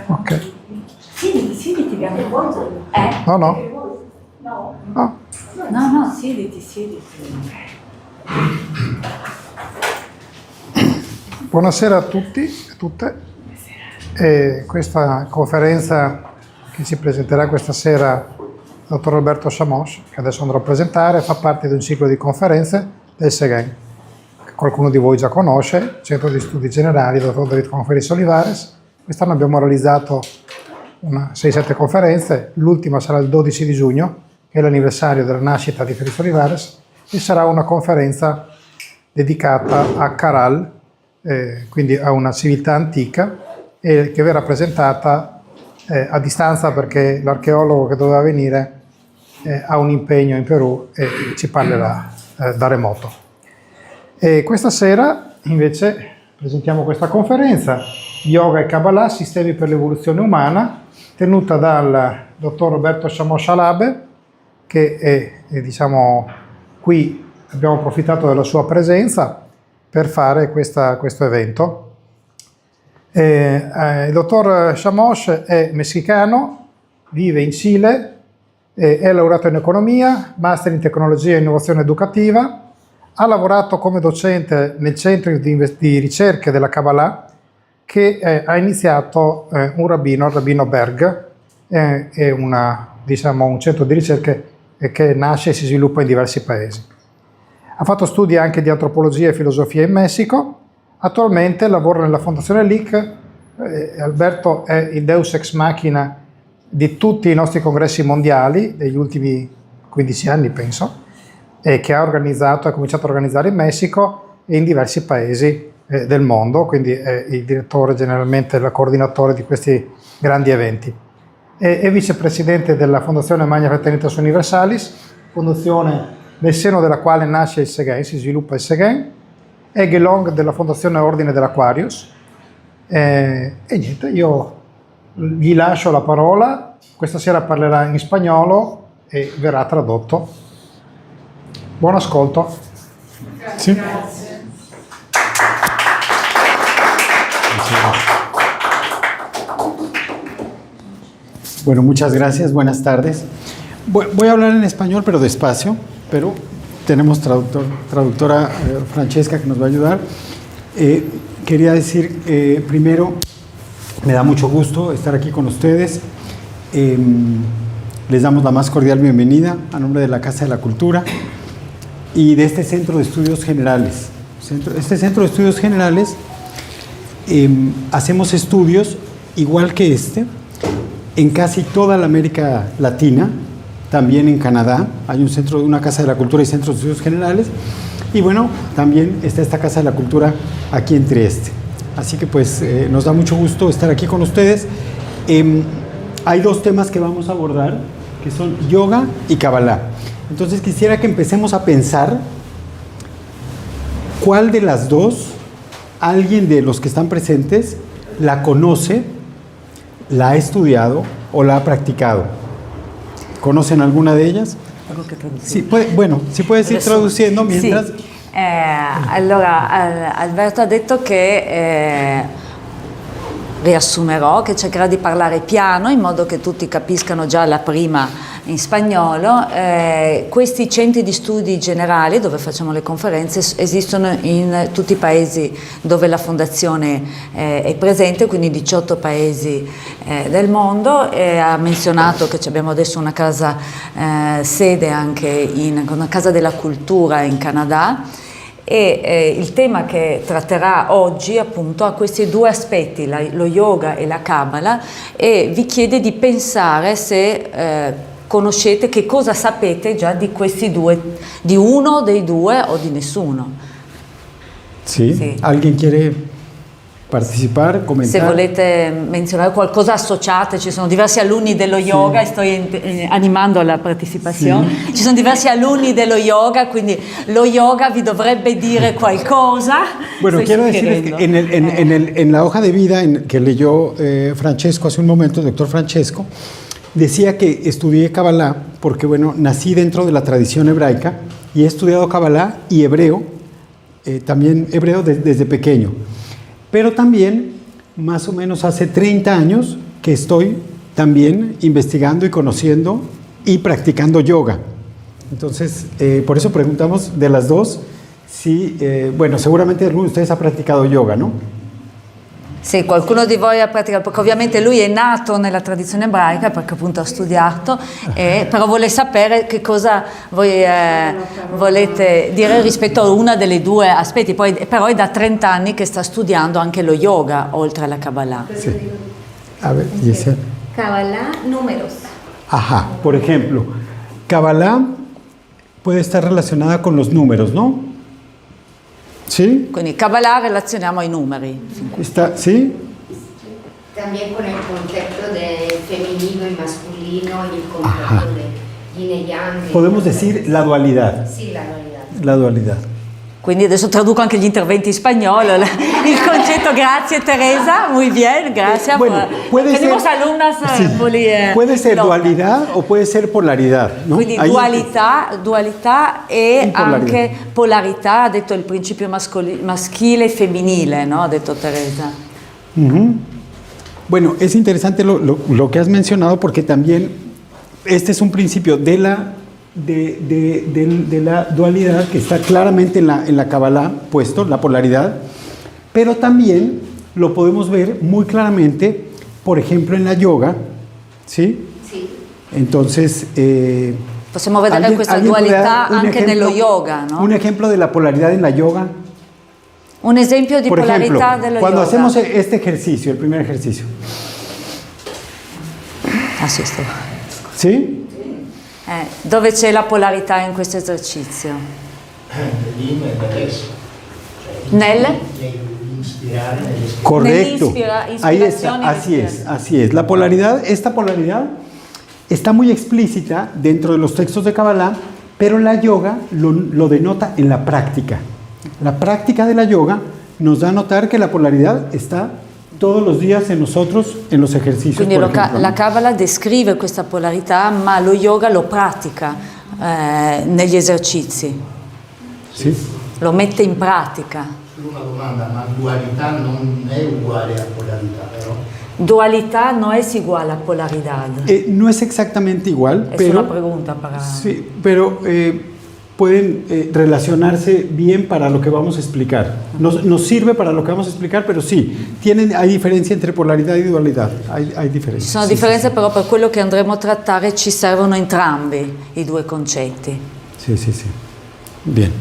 Ok. Siediti, abbiamo fatto. No, no. No. No. No, siediti. Buonasera a tutti e tutte. Questa conferenza che ci presenterà questa sera il dottor Alberto Chamos, che adesso andrò a presentare, fa parte di un ciclo di conferenze del SEGEN, che qualcuno di voi già conosce, Centro di Studi Generali, dottor David Conferis Olivares. Quest'anno abbiamo realizzato 6-7 conferenze, l'ultima sarà il 12 di giugno, che è l'anniversario della nascita di Feris Olivares, e sarà una conferenza dedicata a Caral, quindi a una civiltà antica, che verrà presentata a distanza perché l'archeologo che doveva venire ha un impegno in Perù e ci parlerà da remoto. E questa sera invece presentiamo questa conferenza, Yoga e Kabbalah, sistemi per l'evoluzione umana, tenuta dal dottor Roberto Chamos Alabe, che è diciamo, qui abbiamo approfittato della sua presenza per fare questo evento. Il dottor Chamos è messicano, vive in Cile, è laureato in economia, master in tecnologia e innovazione educativa, ha lavorato come docente nel centro di ricerche della Kabbalah che ha iniziato il rabbino Berg, è un centro di ricerche che nasce e si sviluppa in diversi paesi. Ha fatto studi anche di antropologia e filosofia in Messico. Attualmente lavora nella Fondazione LIC. Alberto è il deus ex machina di tutti i nostri congressi mondiali degli ultimi 15 anni, penso, e che ha cominciato a organizzare in Messico e in diversi paesi del mondo, quindi è il direttore, generalmente il coordinatore di questi grandi eventi. È vicepresidente della Fondazione Magna Fraternitas Universalis, fondazione nel seno della quale nasce il SEGEN, si sviluppa il SEGEN, è Gelong della Fondazione Ordine dell'Aquarius. E niente, io gli lascio la parola, questa sera parlerà in spagnolo e verrà tradotto. Buon ascolto. Sì. Bueno, muchas gracias, buenas tardes. Voy a hablar en español, pero despacio, pero tenemos traductora Francesca que nos va a ayudar. Quería decir, primero, me da mucho gusto estar aquí con ustedes. Les damos la más cordial bienvenida a nombre de la Casa de la Cultura y de este Centro de Estudios Generales. Este Centro de Estudios Generales hacemos estudios igual que este en casi toda la América Latina, también en Canadá. Hay una Casa de la Cultura y Centros de Estudios Generales. Y bueno, también está esta Casa de la Cultura aquí en Trieste. Así que pues nos da mucho gusto estar aquí con ustedes. Hay dos temas que vamos a abordar, que son yoga y Kabbalah. Entonces quisiera que empecemos a pensar cuál de las dos, alguien de los que están presentes, la conoce, la ha estudiado o la ha practicado. ¿Conocen alguna de ellas? Sì, si può ir traduciendo mientras. Sì. Allora, Alberto ha detto che riassumerò, che cercherà di parlare piano in modo che tutti capiscano già la prima in spagnolo. Questi centri di studi generali dove facciamo le conferenze esistono in tutti i paesi dove la fondazione è presente, quindi 18 paesi del mondo. Ha menzionato che abbiamo adesso una casa sede anche una casa della cultura in Canada. E il tema che tratterà oggi appunto ha questi due aspetti, lo yoga e la Kabbalah, e vi chiede di pensare se conoscete, che cosa sapete già di questi due, di uno dei due o di nessuno. Sì. Alguien quiere partecipare, commentare? Se volete menzionare qualcosa associate, ci sono diversi alunni dello yoga, e sto animando la partecipazione. Ci sono diversi alunni dello yoga, quindi lo yoga vi dovrebbe dire qualcosa. Bueno, quiero decir que en la hoja de vida que leyó Francesco hace un momento, el doctor Francesco, decía que estudié Kabbalah porque, bueno, nací dentro de la tradición hebraica y he estudiado Kabbalah y hebreo, también hebreo desde pequeño. Pero también más o menos hace 30 años que estoy también investigando y conociendo y practicando yoga. Entonces, por eso preguntamos de las dos si, bueno, seguramente alguno de ustedes ha practicado yoga, ¿no? Sì, qualcuno di voi ha praticato, perché ovviamente lui è nato nella tradizione ebraica, perché appunto ha studiato, però vuole sapere che cosa voi volete dire rispetto a una delle due aspetti, poi, però è da 30 anni che sta studiando anche lo yoga, oltre alla Kabbalah. Sí. A ver, Giselle. Kabbalah, números. Ajá, por ejemplo, Kabbalah puede estar relacionada con los números, ¿no? ¿Sí? Quindi Kabbalah relazioniamo ai numeri. Está, ¿sí? También con el concepto de femenino y masculino y el concepto de yin y yang. Podemos decir la dualidad. Sí, la dualidad. La dualidad. Quindi adesso traduco anche gli interventi in spagnolo. Il concetto, grazie Teresa, muy bien, gracias. Bueno, puede Tenemos ser, alumnas sí, puede ser locas. dualidad o puede ser polaridad, ¿no? Quindi Ahí- dualità e Polarità. anche polarità, ha detto il principio maschile e femminile, no? Ha detto Teresa. Ujú. Bueno, es interesante lo que has mencionado porque también este es un principio de la dualidad que está claramente en la Kabbalah puesto, la polaridad, pero también lo podemos ver muy claramente, por ejemplo, en la yoga, ¿sí? Sí. Entonces, Possiamo vedere questa ¿alguien puede dualità dar un anche ejemplo- nello yoga, no? Un ejemplo de la polaridad en la yoga. Un esempio di Por ejemplo, polarità dello cuando yoga. hacemos este ejercicio, el primer ejercicio, Ah, sì, sto. ¿sí? Dove c'è la polarità in questo esercizio? L'in e l'adesso. Nel? Inspirare nell'espirare. Correcto. Ahí Inspiración y está, así es, respiración. así es. La polaridad, esta polaridad está muy explícita dentro de los textos de Kabbalah, pero la yoga lo denota en la práctica. La práctica de la yoga nos da a notar que la polaridad está todos los días en nosotros en los ejercicios. Quindi por ejemplo, la ¿no? Kabbalah descrive questa polarità, ma lo yoga lo pratica negli esercizi, ¿Sí? lo mette in pratica. Solo una domanda, ma dualità non è uguale a polarità, vero? Dualità no es igual a polaridad. No es exactamente igual, Es pero, una pregunta para... sí, pero pueden relacionarse bien para lo que vamos a explicar. Nos sirve para lo que vamos a explicar, pero sí, hay diferencia entre polaridad y dualidad. Hay Ci diferencia. sono Sí, differenze, però per quello che andremo a trattare ci servono entrambi i due concetti. sí, sí, sí. Bien.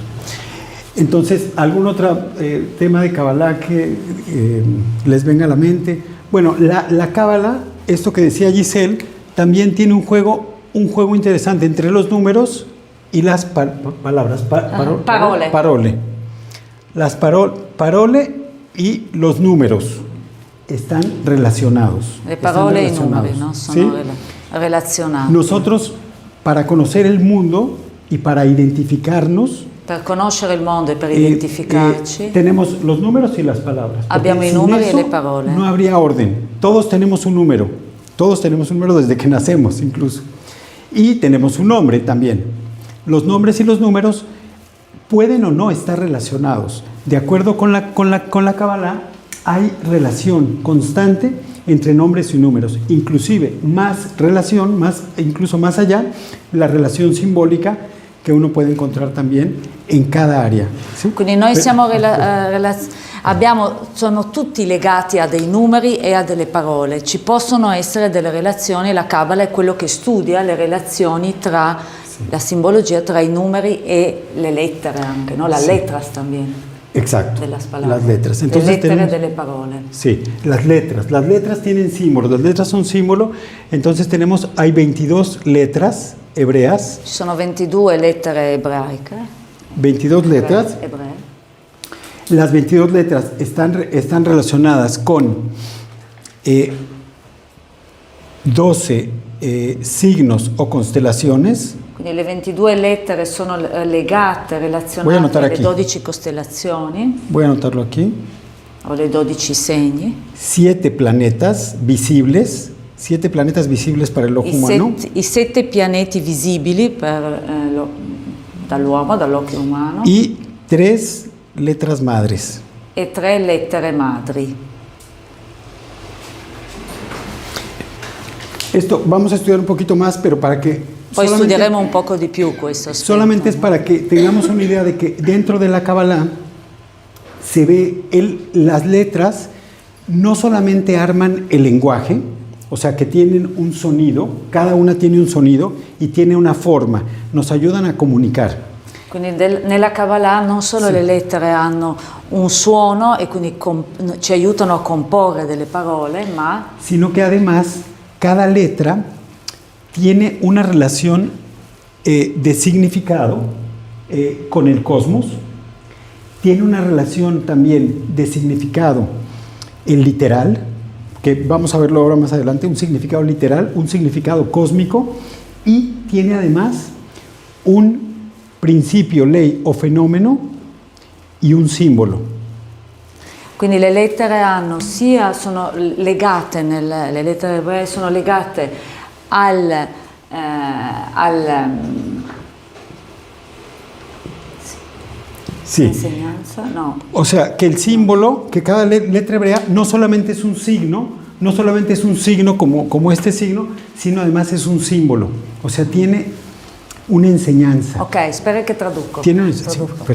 Entonces, ¿algún otro tema de Kabbalah que les venga a la mente? Bueno, la Kabbalah, esto que decía Giselle, también tiene un juego interesante entre los números y las palabras. Parole. Parole. Las parole y los números están relacionados. Le están parole e i relacionados, numeri, no? ¿sí? Sono relazionati. Nosotros, para conocer el mundo y para identificarnos, Per conoscere il mondo e per identificarci tenemos los números y las palabras. Porque abbiamo i sin numeri e eso le parole. No habría orden. Todos tenemos un número. Todos tenemos un número desde que nacemos incluso. Y tenemos un nombre también. Los nombres y los números pueden o no estar relacionados. De acuerdo con la Kabbalah, hay relación constante entre nombres y números. Inclusive más relación, incluso más allá, la relación simbólica que uno puede encontrar también en cada área. ¿Sí? Quindi noi siamo sono tutti legati a dei numeri e a delle parole. Ci possono essere delle relazioni, la Kabbalah è quello che studia le relazioni tra la simbologia tra i numeri e le lettere anche, no? Las letras también. Exacto. De las palabras. Las letras. Le Entonces lettere tenemos, delle parole. sí, las letras. Las letras tienen símbolos. Las letras son símbolo. Entonces hay 22 letras hebreas. Ci sono 22 lettere ebraiche. 22 letras. Ebree. Las 22 letras están relacionadas con 12 signos o constelaciones. Quindi le 22 lettere sono legate, Voy a relazionate anotar alle aquí. 12 costellazioni Voy a anotarlo aquí. o le 12 segni. 7 planetas visibles. 7 planetas visibles para el ojo humano. I 7 pianeti visibili dall'uomo, dall'occhio umano, Y 3 letras madres. e 3 lettere madri. Esto vamos a estudiar un poquito más, pero para que... Poi studieremo un poco di più questo aspetto. Solamente es para que tengamos una idea de que dentro de la Kabbalah se ve las letras no solamente arman el lenguaje, o sea que tienen un sonido, cada una tiene un sonido y tiene una forma, nos ayudan a comunicar. Quindi nella Kabbalah non solo le lettere hanno un suono e quindi ci aiutano a comporre delle parole, ma... Sino que además cada letra tiene una relación de significado con el cosmos, tiene una relación también de significado literal, que vamos a verlo ahora más adelante, un significado literal, un significado cósmico, y tiene además un principio, ley o fenomeno y un simbolo. Quindi le lettere sono legate, le lettere ebree sono legate Sí. Enseñanza, no. O sea, que el símbolo, que cada letra hebrea no solamente es un signo, como este signo, sino además es un símbolo. O sea, tiene una enseñanza. Ok, espera che traduco. Traduco.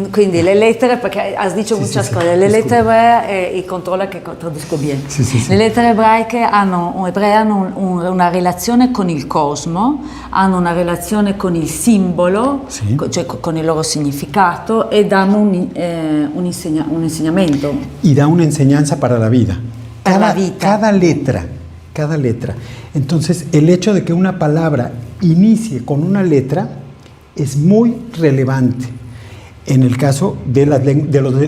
Quindi le lettere, perché has dicho muchas cose, le lettere ebree, y controlla che traduzco bene. Le lettere ebraiche hanno una relazione con il cosmo, hanno una relazione con il simbolo, cioè con il loro significato, e danno un insegnamento. Y da una enseñanza para la vida. Cada letra. Entonces, el hecho de que una palabra inicie con una letra es muy relevante en el caso de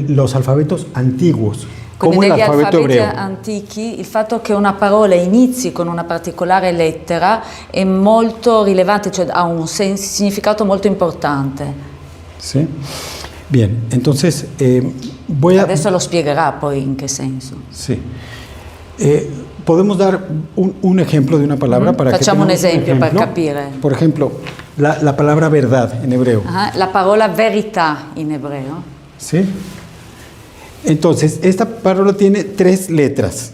los alfabetos antiguos, como el alfabeto hebreo. Negli alfabeti antichi il fatto che una parola inizi con una particolare lettera è molto rilevante, cioè ha un significato molto importante. Sí. Bien, entonces Adesso lo spiegherà poi in che senso. Sí. Podemos dar un ejemplo de una palabra para Facciamo que un esempio per capire. Por ejemplo, la palabra verdad en hebreo. La parola verità in ebreo. ¿Sí? Entonces, esta palabra tiene tres letras.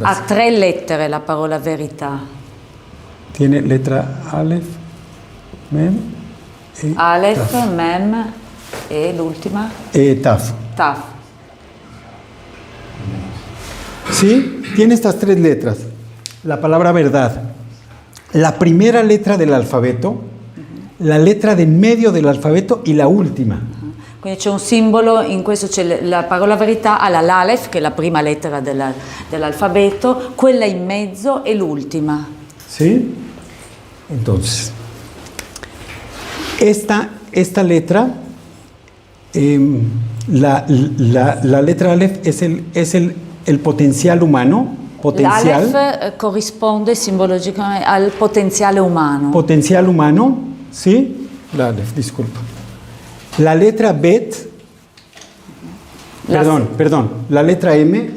Ha 3 lettere la parola verità. Tiene letra Aleph, Mem e Aleph, Taf. Mem e l'ultima? Taf. Taf. ¿Sí? Tiene estas 3 letras. La palabra verdad. La primera letra del alfabeto, la letra del medio del alfabeto y la última. Quindi c'è un simbolo, in questo c'è la parola verità, alla l'Aleph, che è la prima lettera dell'alfabeto, quella in mezzo e l'ultima. ¿Sí? Entonces, esta letra, la letra Aleph es el potencial humano. L'Aleph corrisponde simbologicamente al potenziale umano. Potencial humano, ¿sí? La Aleph, disculpa. La letra Bet, perdón, la letra M.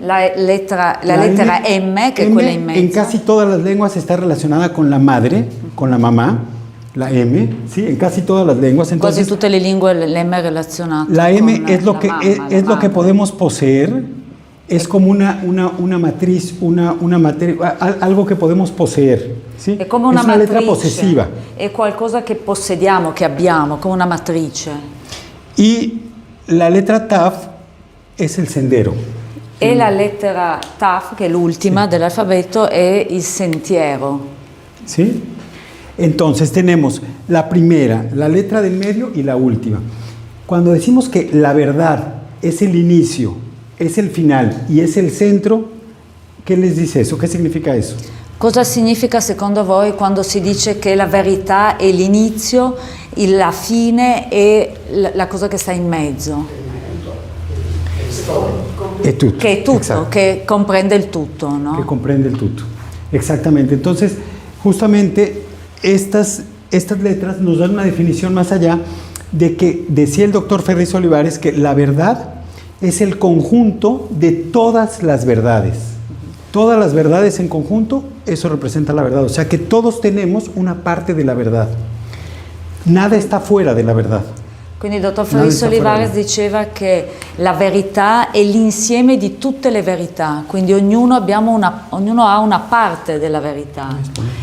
La lettera M, che è quella in mezzo. En casi todas las lenguas está relacionada con la madre, con la mamá. La M, ¿sí? En casi todas las lenguas. Entonces, quasi tutte le lingue l'M è relazionata. La M con es lo la que mamma, es lo que madre. podemos poseer. Es como una matriz, una materia, algo que podemos poseer. ¿Sí? È come una es una letra matrice, posesiva. è qualcosa che possediamo, che abbiamo, come una matrice. Y la letra Taf es el sendero. E la lettera Taf, che è l'ultima dell'alfabeto, è il sentiero. ¿Sí? Entonces tenemos la primera, la letra del medio y la última. Cuando decimos que la verdad es el inicio, es el final y es el centro, ¿qué les dice eso? ¿Qué significa eso? Cosa significa secondo voi quando si dice che la verità è l'inizio, la fine e la cosa che sta in mezzo? Es tutto. Che è tutto, Exacto. che comprende il tutto, no? Que comprende el tutto. Exactamente. Entonces, justamente estas letras nos dan una definición más allá de que decía el doctor Ferris Olivares que la verdad es el conjunto de todas las verdades. Todas las verdades en conjunto, eso representa la verdad. O sea que todos tenemos una parte de la verdad. Nada está fuera de la verdad. Quindi il dottor Felice Olivares diceva che la verità è l'insieme di tutte le verità, quindi ognuno ha una parte della verità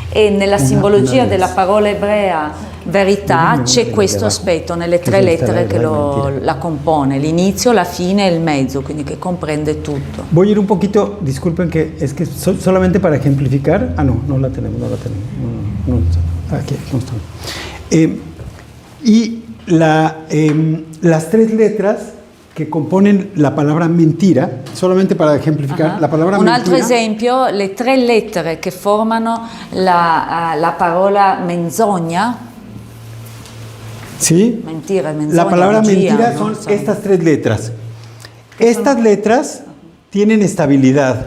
e nella simbologia della parola ebrea verità c'è questo aspetto nelle 3 lettere che la compone, l'inizio, la fine e il mezzo, quindi che comprende tutto. Voy a ir un poquito, disculpen que es que solamente para ejemplificar, no la tenemos, aquí no está. Y las 3 letras que componen la palabra mentira, solamente para ejemplificar, la palabra Un mentira. altro esempio, le 3 lettere che formano la parola menzogna. Sí, Mentira, menzogna, la palabra bugia, mentira no? son estas 3 letras. Estas letras tienen estabilidad,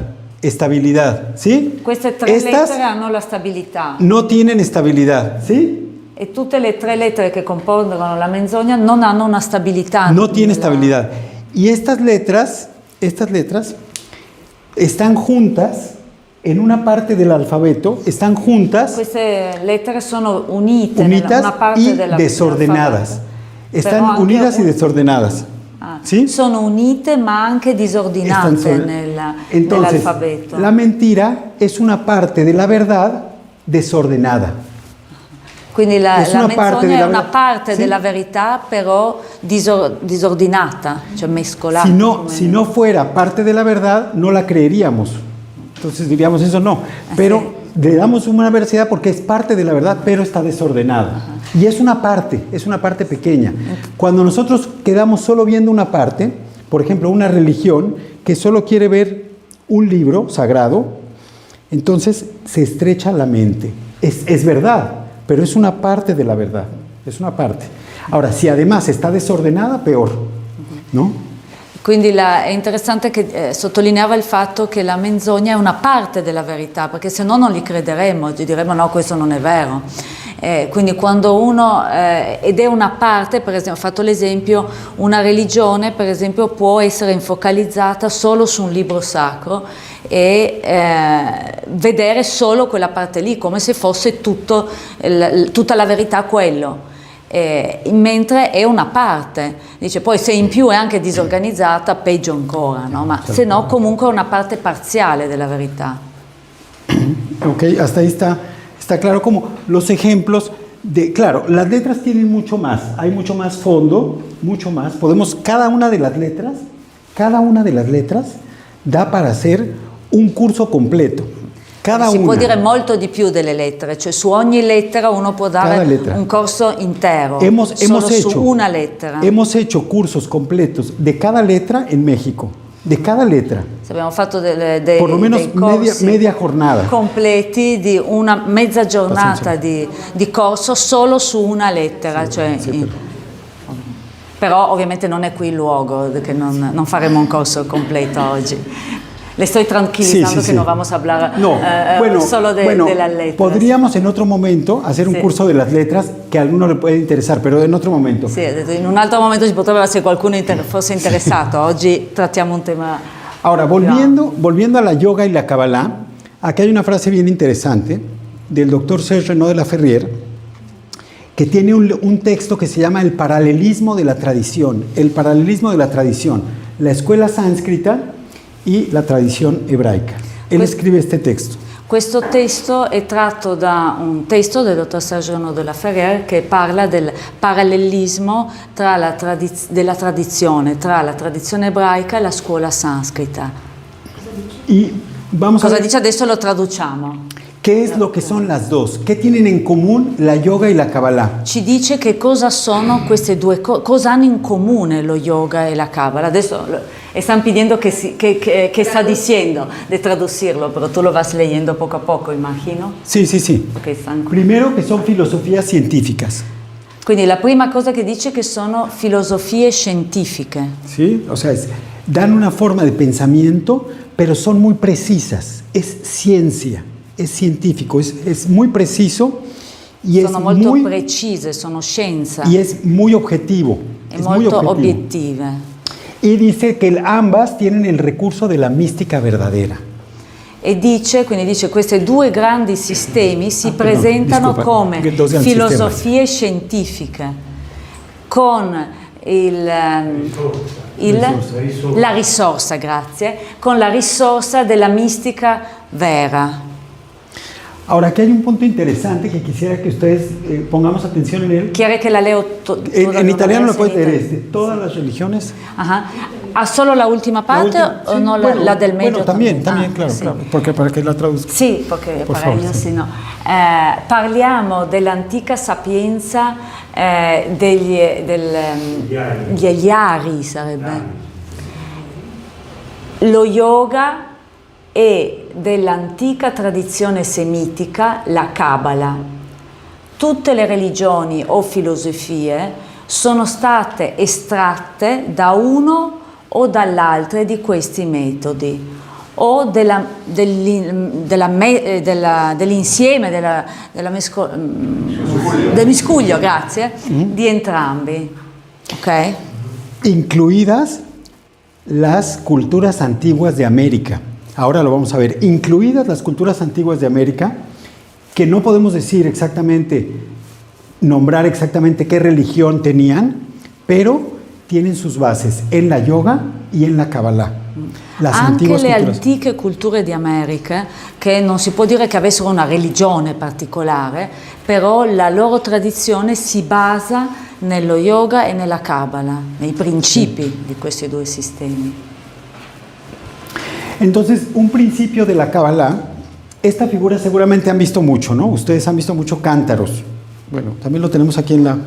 ¿sí? Queste 3 Estas lettere hanno la stabilità no tienen estabilidad, ¿sí? e tutte le 3 lettere che compongono la menzogna non hanno una stabilità. No tiene estabilidad. Y estas letras están juntas en una parte del alfabeto, están juntas, Queste lettere sono unite nella unidas una parte y della desordenadas. dell'alfabeto. Están Però anche unidas y desordenadas. ¿Sí? Sono unite ma anche disordinate Entonces, nell'alfabeto. la mentira es una parte de la verdad desordenada. Quindi la Nessuna parte menzogna è della una ver- parte sì. della verità però disordinata, cioè mescolata. Si no fuera parte de la verdad, no la creeríamos. Entonces diríamos eso no. Pero le damos una veracidad porque es parte de la verdad, pero está desordenada. Y es una parte pequeña. Cuando nosotros quedamos solo viendo una parte, por ejemplo, una religión que solo quiere ver un libro sagrado, entonces se estrecha la mente. Es verdad, pero es una parte de la verdad. Es una parte. Ahora, si además está desordenada, peor, ¿no? Quindi è interessante che sottolineava il fatto che la menzogna è una parte della verità, perché se no non li crederemmo, ci diremmo no, questo non è vero. Quindi quando uno, ed è una parte, per esempio, ho fatto l'esempio, una religione per esempio può essere infocalizzata solo su un libro sacro e vedere solo quella parte lì, come se fosse tutta la verità quello. Mentre è una parte, dice poi se in più è anche disorganizzata peggio ancora, no? Ma se no comunque è una parte parziale della verità. Ok, hasta ahí está claro como los ejemplos de, claro, las letras tienen mucho más, hay mucho más fondo, mucho más, podemos, cada una de las letras da para hacer un curso completo. Si può dire molto di più delle lettere, cioè su ogni lettera uno può dare un corso intero, su una lettera. Hemos hecho cursos completos de cada letra en México, de cada letra. Abbiamo fatto por lo menos media jornada. Completi di una mezza giornata di corso solo su una lettera. Però ovviamente non è qui il luogo, che non faremo un corso completo oggi. Le estoy tranquilizando que no vamos a hablar solo de las letras. Podríamos en otro momento hacer un curso de las letras que a alguno le puede interesar, pero en otro momento. Sì, in un altro momento ci potrebbe, se qualcuno fosse interessato. Oggi trattiamo un tema. Ahora, volviendo a la yoga y la Kabbalah, aquí hay una frase bien interesante del doctor Serge Renaud de la Ferrière, que tiene un texto que se llama El paralelismo de la tradición. El paralelismo de la tradición. La escuela sánscrita y la tradición hebraica. Él scrive este testo. Questo testo è tratto da un testo del dottor Serge Renaud de la Ferrière che parla del parallelismo della tradizione tra la tradizione ebraica e la scuola sanscrita. Cosa dice? Adesso lo traduciamo. ¿Qué es lo que son las dos? ¿Qué tienen en común la yoga y la Kabbalah? Ci dice che cosa sono queste due cose, cosa hanno in comune lo yoga e la Kabbalah. Adesso stanno pidiendo che sta dicendo di tradurlo, però tu lo vas leyendo poco a poco, immagino. Sí. Primero que son filosofías científicas. Quindi la prima cosa che dice che sono filosofie scientifiche. Sí, o sea, dan una forma de pensamiento, pero son muy precisas. Es ciencia. Es científico, es muy preciso y sono molto precise, sono scienza. Y es muy objetivo. Es molto obiettive. Y dice que ambas tienen el recurso de la mística verdadera. E quindi dice questi due grandi sistemi si presentano come filosofie scientifiche, con Risorsa. la risorsa, grazie, con la risorsa della mistica vera. Ahora, aquí hay un punto interesante que quisiera que ustedes pongamos atención en él. ¿Quiere que la leo En italiano lo puedes leer italiano? todas las religiones. Ajá. ¿Ha solo la última parte o sí, no bueno, la del medio? Bueno, también, Ah, claro, sì. claro, porque para que la traduzca. Sì, perché Per para favore, io sì. sì, no. Parliamo dell'antica sapienza degli Ari sarebbe. Lo yoga e dell'antica tradizione semitica, la Kabbalah. Tutte le religioni o filosofie sono state estratte da uno o dall'altra di questi metodi o dell'insieme, del miscuglio, grazie, di entrambi. Ok? Incluidas las culturas antiguas de América. Ahora lo vamos a ver. Incluidas las culturas antiguas de América, que no podemos decir exactamente, nombrar exactamente qué religión tenían, pero tienen sus bases en la yoga y en la Kabbalah. Las Anche antiguas le culturas. antiche culture di America, che non si può dire che avessero una religione particolare, però la loro tradizione si basa nello yoga e nella Kabbalah, nei principi di questi due sistemi. Entonces, un principio de la Kabbalah, esta figura seguramente han visto mucho, ¿no? Ustedes han visto mucho cántaros. Bueno, también lo tenemos aquí en la...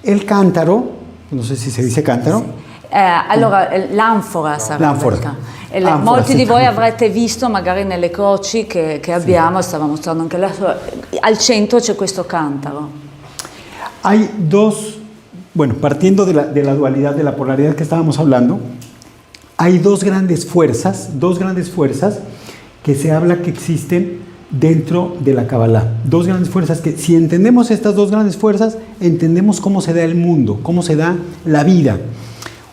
El cántaro, no sé si se dice cántaro. Allora, l'anfora sarebbe. L'anfora. Anfora, Molti sì. di voi avrete visto magari nelle croci che abbiamo, stava mostrando anche la sua, al centro c'è questo cantaro. Hay dos, bueno, partiendo de la dualidad, de la polaridad que estábamos hablando, hay dos grandes fuerzas que se habla que existen dentro de la Kabbalah. Dos grandes fuerzas que, si entendemos estas dos grandes fuerzas, entendemos cómo se da el mundo, cómo se da la vida.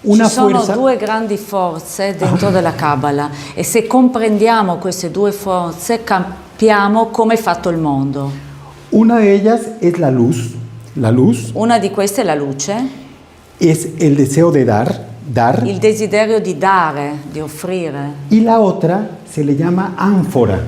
Una Ci sono fuerza, due grandi forze dentro della Kabbalah e se comprendiamo queste due forze capiamo come è fatto il mondo. una de ellas es la luz. La luz Una di queste è la luce, es el deseo de dar. il desiderio di dare, di offrire, Y la otra se le llama ánfora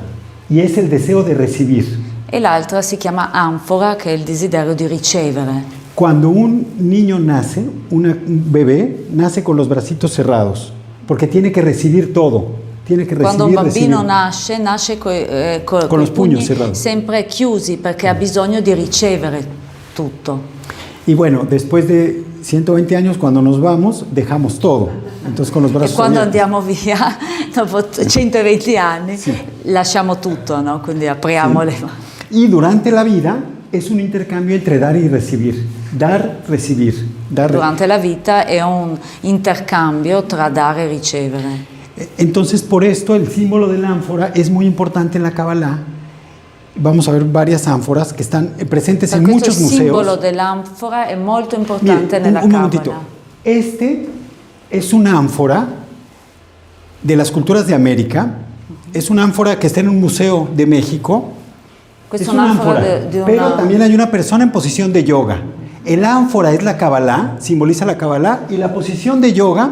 y es el deseo de recibir. e l'altra si chiama anfora, che è il desiderio di ricevere. Cuando un niño nace, un bebé, nace con los bracitos cerrados, porque tiene que recibir todo. Tiene que Quando un recibir. bambino nasce con Con i los puños pugni cerrados. sempre chiusi perché ha bisogno di ricevere tutto. Y bueno, después de 120 años, cuando nos vamos, dejamos todo. Entonces con los E brazos quando abiertos. andiamo via, dopo 120 anni, lasciamo tutto, no? Quindi apriamo le mani. Y durante la vida es un intercambio entre dar y recibir. Dar, recibir. Dar, Durante la vita è un intercambio tra dare e ricevere. Entonces, por esto, el símbolo del ánfora es muy importante en la Kabbalah. Vamos a ver varias ánforas que están presentes Per en questo il muchos simbolo museos. dell'anfora è molto Mire, importante nella un momentito. Kabbalah. Este es una ánfora de las culturas de América. Es una ánfora que está en un museo de México. Questa Es è una un'anfora ánfora, di pero una... también hay una persona en posición de yoga. El ánfora es la Kabbalah, simboliza la Kabbalah, y la posición de yoga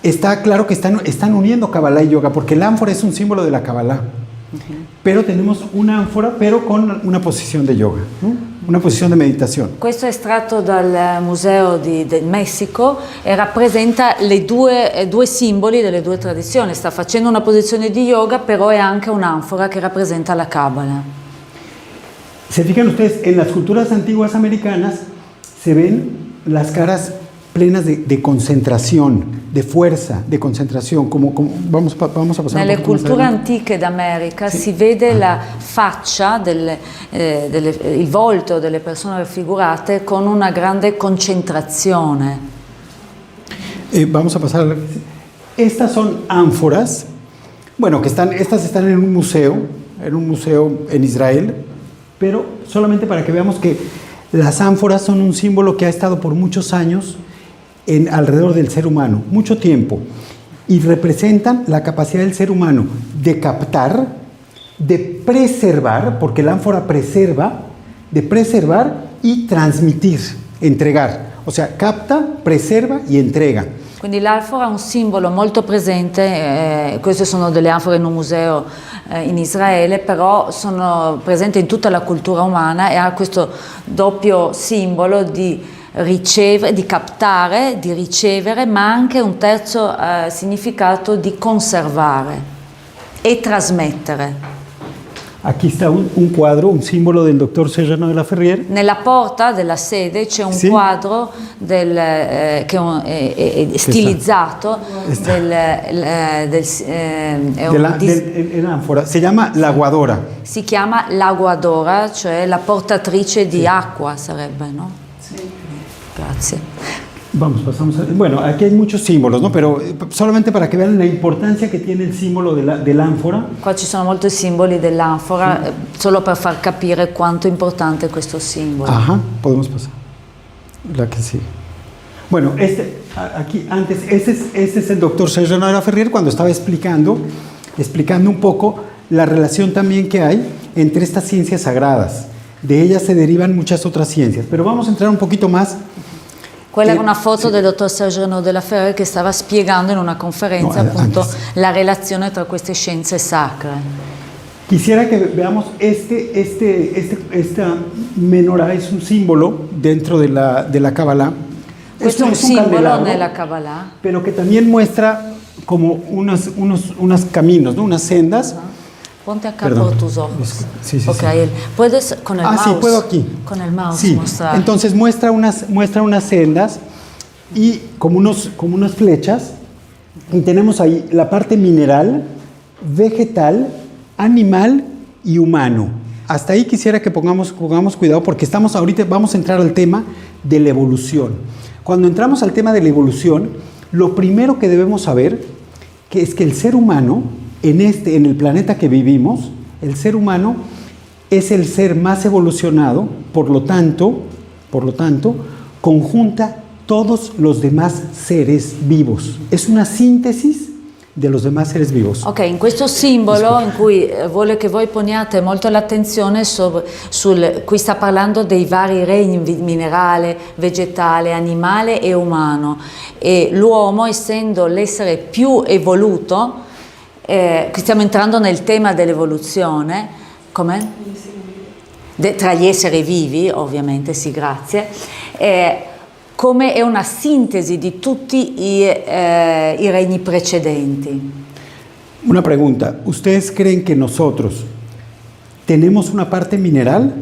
está claro que están uniendo Kabbalah y yoga, porque el ánfora es un símbolo de la Kabbalah. Pero tenemos una ánfora, pero con una posición de yoga, ¿no? Una posición de meditación. Questo è estratto dal Museo del Messico e rappresenta le due simboli delle due tradizioni. Sta facendo una posizione di yoga, però è anche un'anfora che rappresenta la Kabbalah. Se fijan ustedes, en las culturas antiguas americanas se ven las caras plenas de concentración, de fuerza, de concentración, como vamos a pasar Nelle un poquito más culture adelante. antiche d'America si vede la faccia, il volto delle persone raffigurate con una grande concentrazione. Vamos a pasar a estas son ánforas, bueno, estas están en un museo en Israel, pero solamente para que veamos que las ánforas son un símbolo que ha estado por muchos años alrededor del ser humano, mucho tiempo, y representan la capacidad del ser humano de captar, de preservar, porque la ánfora preserva, de preservar y transmitir, entregar. O sea, capta, preserva y entrega. Quindi l'anfora è un simbolo molto presente, queste sono delle anfore in un museo in Israele, però sono presenti in tutta la cultura umana e ha questo doppio simbolo di ricevere, di captare, di ricevere, ma anche un terzo significato di conservare e trasmettere. Aquí está un cuadro, un símbolo del doctor Serrano de la Ferrier. Nella porta della sede c'è un Sì. quadro che è stilizzato Dell'anfora. Se llama la Guadora. si chiama l'aguadora, cioè la portatrice di acqua sarebbe, no? Sì. Grazie. Vamos, pasamos a... Bueno, aquí hay muchos símbolos, ¿no? Pero solamente para que vean la importancia que tiene el símbolo dell'anfora. Qua ci sono molti simboli dell'anfora, solo per far capire quanto è importante questo simbolo. Ajá, podemos pasar. La que sí. Bueno, aquí antes, este es el doctor Serrano de la Ferrier cuando estaba explicando un poco la relación también que hay entre estas ciencias sagradas. De ellas se derivan muchas otras ciencias, pero vamos a entrar un poquito más. Quella era una foto del dottor Sergio della Ferrer che stava spiegando in una conferenza appunto la relazione tra queste scienze sacre. Quisiera que veamos esta menorá es un símbolo dentro de la Kabbalah. Questo è un Es simbolo candelabro, nella Kabbalah. pero que también muestra como unos caminos, ¿no? Unas sendas. Ponte acá Perdón. por tus ojos. Sí, sí, Ok, sí. puedes con el mouse. Sí, puedo aquí. Con el mouse Sí, mostrar. entonces muestra unas sendas y como unas flechas, y tenemos ahí la parte mineral, vegetal, animal y humano. Hasta ahí quisiera que pongamos cuidado porque ahorita vamos a entrar al tema de la evolución. Cuando entramos al tema de la evolución, lo primero que debemos saber es que el ser humano, en el planeta que vivimos, el ser humano es el ser más evolucionado, por lo tanto, conjunta todos los demás seres vivos. Es una síntesis de los demás seres vivos. Ok, in questo simbolo in cui vuole che voi poniate molto l'attenzione qui sta parlando dei vari regni, minerale, vegetale, animale e umano, e l'uomo, essendo l'essere più evoluto, stiamo entrando nel tema dell'evoluzione, come? Tra gli esseri vivi, ovviamente, sì, grazie, come è una sintesi di tutti i regni precedenti. Una pregunta, ¿ustedes creen que nosotros tenemos una parte mineral?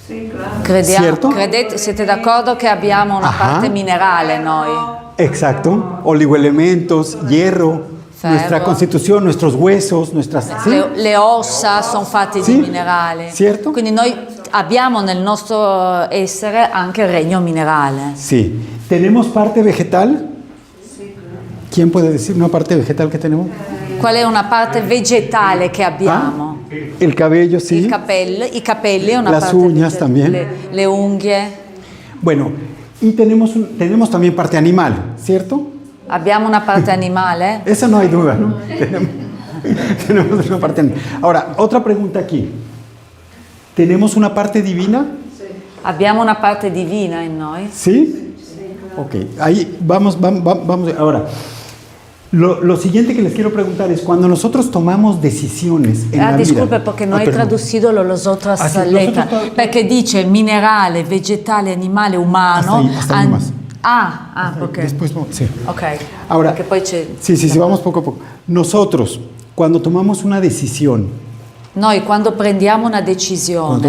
Sì, claro. Siete d'accordo che abbiamo una parte minerale noi? Exacto, oligoelementos, hierro, Ferro. nuestra constitución, nuestros huesos, nuestras... ¿sí? Le ossa sono fatte Sì, di minerali. certo. Quindi noi abbiamo nel nostro essere anche il regno minerale. Sí. ¿Tenemos parte vegetal? ¿Quién puede decir una parte vegetal que tenemos? Qual è una parte vegetale che abbiamo? El cabello, sí. I capelli è una Las parte uñas también. Le unghie. Bueno, y tenemos también parte animal, ¿cierto? Abbiamo una parte animale? Eso no hay duda, ¿no? Tenemos una parte animal. Ahora, otra pregunta aquí. ¿Tenemos una parte divina? Abbiamo una parte divina in noi? ¿Sí? Ok, ahí vamos. Ahora, lo siguiente que les quiero preguntar es, cuando nosotros tomamos decisiones en la vida... Disculpe, perché non hai tradusito los otras sì, letras, nosotros- perché dice minerale, vegetale, animale, umano. Hasta ahí más. Ok. Después, sí. Ok. Ahora, Perché poi c'è... sí, vamos poco a poco. Nosotros, cuando tomamos una decisión, Noi quando prendiamo una decisione,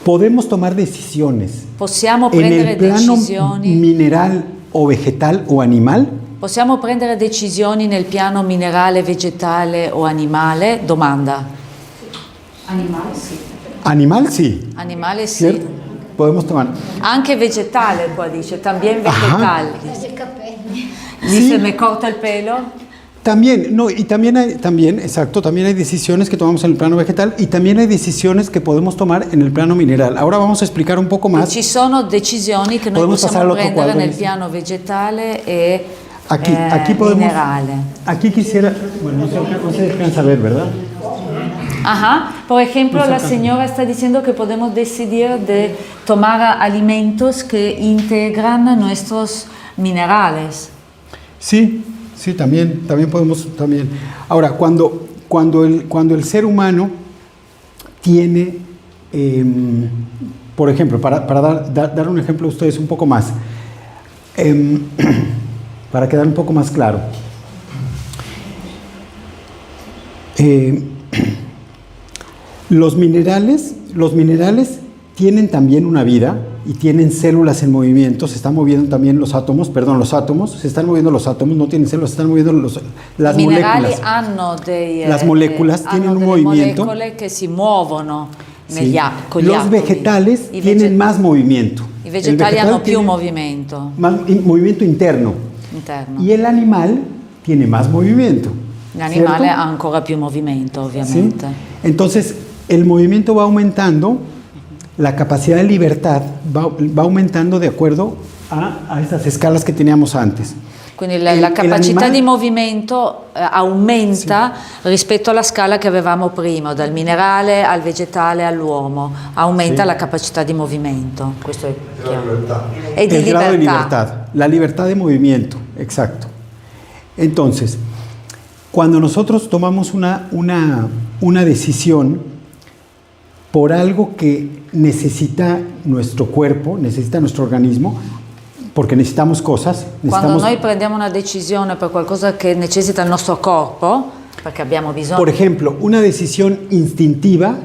podemos tomar decisiones possiamo en prendere el plano decisioni, mineral o vegetal o animal. possiamo prendere decisioni nel piano minerale, vegetale o animale? Domanda. Animale sì. Animal sí, Animale sì. ¿cierto? Podemos tomar. Anche vegetale qua dice, también vegetale. I capelli. Dice, me corta il pelo? También, no, y también hay decisiones que tomamos en el plano vegetal y también hay decisiones que podemos tomar en el plano mineral. Ahora vamos a explicar un poco más. Ci sono decisioni che noi Podemos pasar possiamo al otro prendere cuadro, nel dice. piano vegetale e Aquí podemos. minerale. Aquí quisiera. Bueno, no se alcanza a ver, ¿verdad? Ajá. Por ejemplo, la señora está diciendo que podemos decidir de tomar alimentos que integran nuestros minerales. Sí, sí, también podemos, también. Ahora, cuando el ser humano tiene, por ejemplo, para dar un ejemplo a ustedes un poco más, para quedar un poco más claro, los minerales tienen también una vida y tienen células en movimiento, se están moviendo también los átomos, se están moviendo los átomos, no tienen células, se están moviendo las moléculas. Las moléculas tienen un movimiento. Molécole che si muovono con gli los atomi. vegetales tienen más movimiento. I vegetali hanno più movimento. Más movimiento interno. Y el animal tiene más movimiento. L'animale ha ancora più movimento, ovviamente. ¿Sí? Entonces, el movimiento va aumentando, la capacidad de libertad va aumentando de acuerdo a estas escalas que teníamos antes. Quindi la capacità di movimento aumenta rispetto alla scala che avevamo prima, dal minerale al vegetale all'uomo, aumenta la capacità di movimento, questo è chiaro. E di el grado de libertà. libertad, la libertad de movimiento, exacto. Entonces, cuando nosotros tomamos una decisión por algo que necesita nuestro cuerpo, necesita nuestro organismo, porque necesitamos cosas. Quando noi prendiamo una decisione per qualcosa che necessita il nostro corpo, perché abbiamo bisogno. Por ejemplo, una decisión instintiva,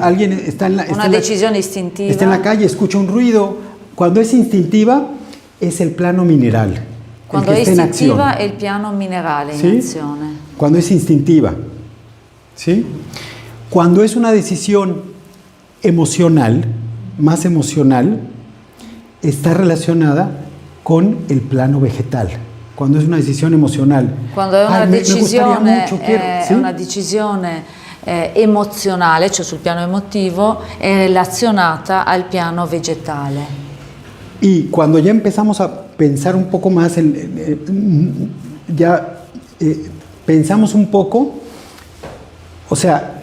alguien está en Una decisione istintiva. Está en la calle, escucha un ruido. Cuando es instintiva, es el plano mineral. Quando è istintiva è il piano minerale in azione. Cuando es instintiva. ¿Sí? Cuando es una decisión emocional, más emocional, está relacionada con el plano vegetal. Quando è una decisione emozionale. Quando è una decisione, emozionale, cioè sul piano emotivo, è relazionata al piano vegetale. Y cuando ya empezamos a pensar un poco más, pensamos un poco, o sea,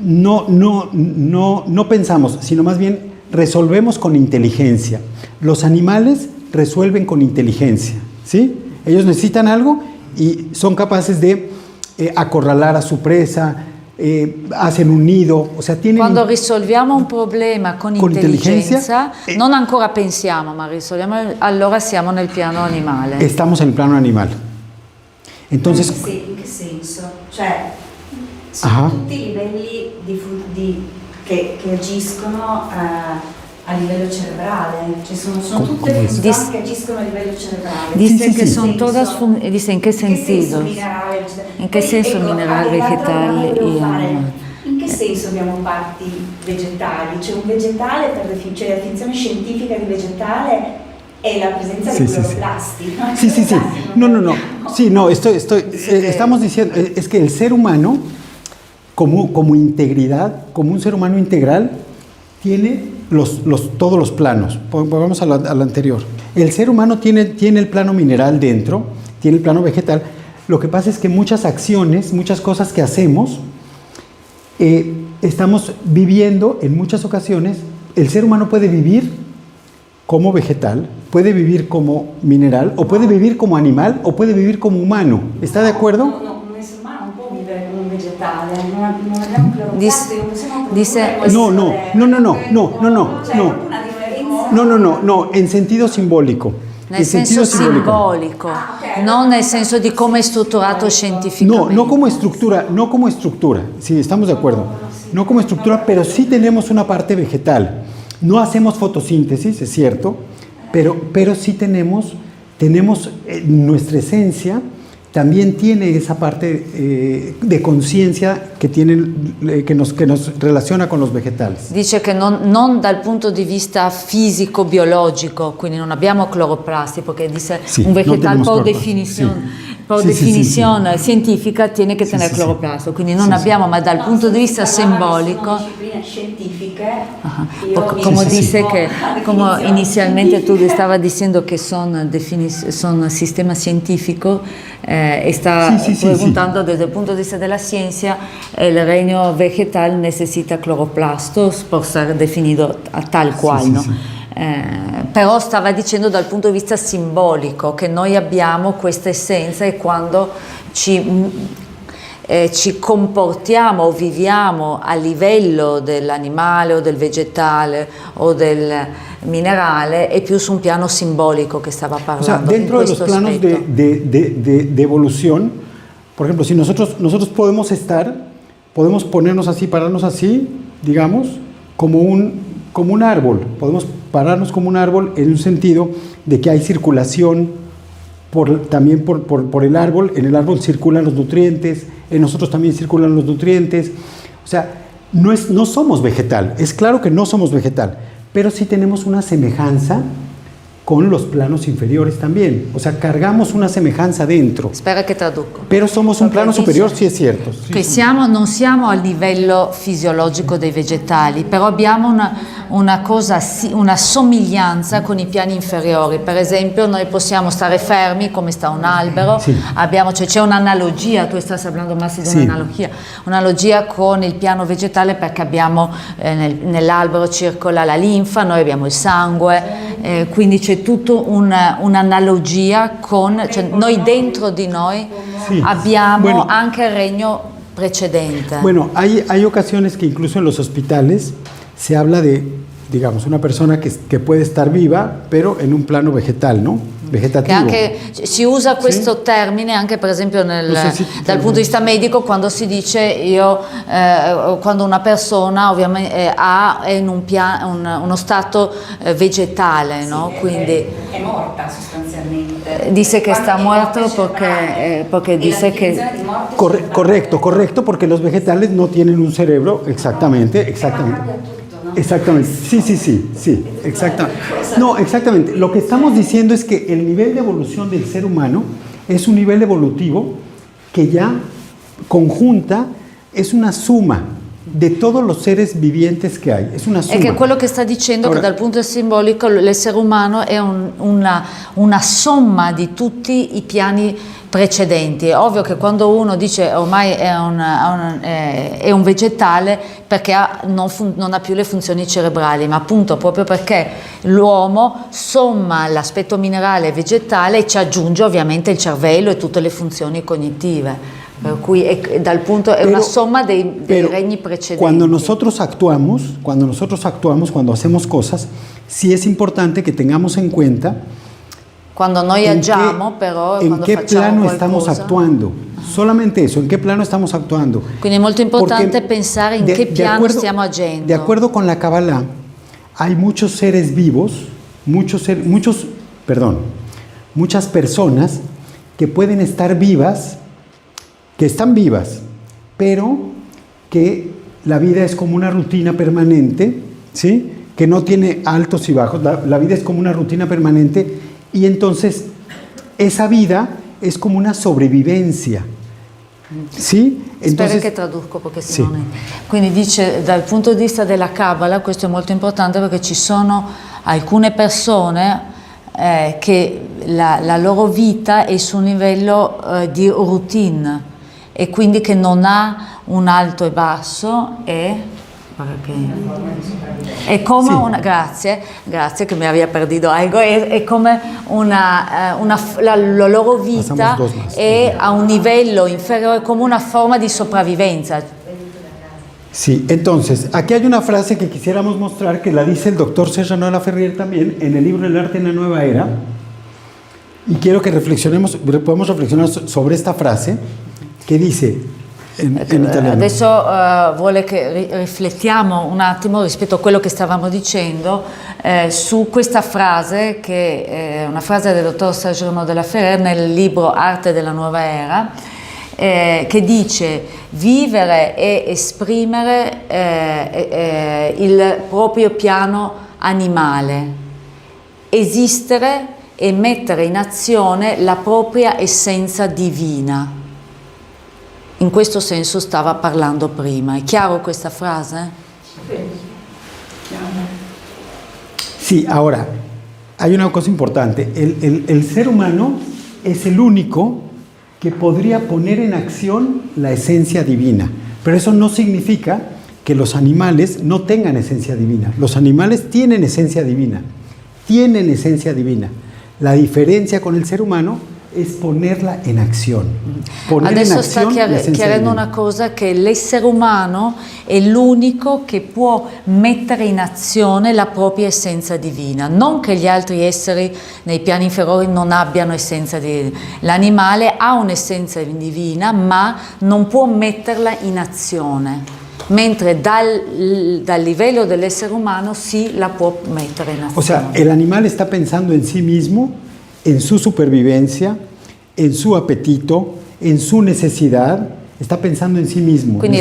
no pensamos, sino más bien resolvemos con inteligencia. Los animales resuelven con inteligencia, ¿sí? Ellos necesitan algo y son capaces de acorralar a su presa, hacen un nido, o sea, tienen... Quando risolviamo un problema con intelligenza, non ancora pensiamo, ma risolviamo, allora siamo nel piano animale. Estamos en el plano animal. Entonces... In che senso? Cioè, Aha. tutti i livelli che agiscono a livello cerebrale, cioè sono tutte funzioni che agiscono a livello cerebrale. Dice che sono todas dice in che sentido? In che senso minerale, vegetale e animale? In che senso abbiamo parti vegetali? C'è un vegetale, cioè la definizione scientifica di vegetale è la presenza di cloroplasti. Sí. No. Sí, no, estamos diciendo, es que el ser humano, como integridad, como un ser humano integral, tiene todos los planos. Vamos a lo anterior. El ser humano tiene el plano mineral dentro, tiene el plano vegetal. Lo que pasa es que muchas acciones, muchas cosas que hacemos, estamos viviendo en muchas ocasiones. El ser humano puede vivir como vegetal, puede vivir como mineral, o puede vivir como animal, o puede vivir como humano. ¿Está de acuerdo? No, un essere umano non può vivere come un vegetale, non abbiamo cloroplasti, non possiamo dice, No, en sentido simbolico. Nel senso simbolico, non nel senso di come è strutturato scientificamente. No como estructura, sí, estamos de acuerdo. No como estructura, pero sí tenemos una parte vegetal. No hacemos fotosíntesis, es cierto, pero sí tenemos nuestra esencia, también tiene esa parte de conciencia che nos relaciona con los vegetales. Dice che non dal punto di vista fisico-biologico, quindi non abbiamo cloroplasti, perché dice un vegetal por definición por Sì, definición científica tiene que tener sì. cloroplasto, quindi non abbiamo, ma dal punto di vista simbolico, Sono discipline scientifiche. como dice que, como inicialmente tú estabas diciendo que son sistema científico, está preguntando desde el punto de vista de la ciencia, el reino vegetal necesita cloroplasto por ser definido a tal cual, no? Però stava dicendo dal punto di vista simbolico che noi abbiamo questa essenza e quando ci comportiamo o viviamo a livello dell'animale o del vegetale o del minerale è più su un piano simbolico che stava parlando. O sea, dentro de los planos de evolución, por ejemplo, si nosotros podemos ponernos así, pararnos así, digamos, como un árbol, podemos pararnos como un árbol en un sentido de que hay circulación también por el árbol, en el árbol circulan los nutrientes, en nosotros también circulan los nutrientes, o sea, no somos vegetal, es claro que no somos vegetal, pero sí tenemos una semejanza con los planos inferiores también, o sea, cargamos una semejanza dentro. Spera che traduco. Pero somos un plano superior, sì è certo. Che non siamo al livello fisiologico dei vegetali, però abbiamo una somiglianza con i piani inferiori. Per esempio, noi possiamo stare fermi come sta un albero, c'è un'analogia, tu stai parlando Massi di un'analogia con il piano vegetale perché abbiamo nell'albero circola la linfa, noi abbiamo il sangue, quindi c'è tutta un'analogia con, cioè noi dentro di noi abbiamo anche il regno precedente. Bueno, hay ocasiones que incluso en los hospitales se habla de, digamos, una persona que puede estar viva, pero en un plano vegetal, ¿no? Vegetativo. Che anche si usa questo termine anche per esempio dal punto di vista medico quando si dice quando una persona ovviamente è in uno stato vegetale, no? Quindi è morta sostanzialmente. Dice que está muerto porque dice que correcto, porque los vegetales no tienen un cerebro, exactamente. Exactamente, sí, exactamente. No, exactamente. Lo que estamos diciendo es que el nivel de evolución del ser humano es un nivel evolutivo que ya conjunta, es una suma de todos los seres vivientes che hai, è una summa. È che quello che sta dicendo che dal punto simbolico l'essere umano è una somma di tutti i piani precedenti. È ovvio che quando uno dice ormai è un vegetale perché non ha più le funzioni cerebrali, ma appunto proprio perché l'uomo somma l'aspetto minerale e vegetale e ci aggiunge ovviamente il cervello e tutte le funzioni cognitive. Per cui dal punto è una somma dei regni precedenti. Cuando nosotros actuamos, cuando hacemos cosas, sí es importante que tengamos en cuenta quando noi agiamo, però en quando qué plano qualcosa, estamos actuando. Solamente eso, en qué plano estamos actuando. Quindi è molto importante pensare in che piano stiamo agendo. De acuerdo con la Kabbalah, hay muchos seres vivos, muchas personas que pueden estar vivas, que están vivas, pero que la vida es como una rutina permanente, ¿sí? Que no tiene altos y bajos, la vida es como una rutina permanente y entonces esa vida es como una sobrevivencia, ¿sí? Spero che traduco perché sì. Quindi dice dal punto di vista della Kabbalah, questo è molto importante perché ci sono alcune persone che la loro vita è su un livello di routine e quindi che non ha un alto e basso è come una grazie che mi aveva perdido algo è come la loro vita è a un livello inferiore come una forma di sopravvivenza. Sí, entonces, aquí hay una frase que quisiéramos mostrar que la dice el doctor Serrano de la Ferrier también en el libro El arte en la nueva era y quiero que podemos reflexionar sobre esta frase che dice in italiano. Adesso vuole che riflettiamo un attimo rispetto a quello che stavamo dicendo su questa frase che è una frase del dottor Sergio della Ferrer nel libro Arte della nuova era che dice vivere e esprimere il proprio piano animale, esistere e mettere in azione la propria essenza divina. In questo senso stava parlando prima. È chiaro questa frase? Sí, ahora, hay una cosa importante. El ser humano es el único que podría poner en acción la esencia divina. Pero eso no significa que los animales no tengan esencia divina. Los animales tienen esencia divina. Tienen esencia divina. La diferencia con el ser humano es ponerla in azione. Adesso sta chiarendo una cosa, che l'essere umano è l'unico che può mettere in azione la propria essenza divina, non che gli altri esseri nei piani inferiori non abbiano essenza divina. L'animale ha un'essenza divina ma non può metterla in azione, mentre dal livello dell'essere umano sì la può mettere in azione. O sea, el animal está pensando en sí mismo, en su supervivencia, en su apetito, en su necesidad, está pensando en sí mismo. Quindi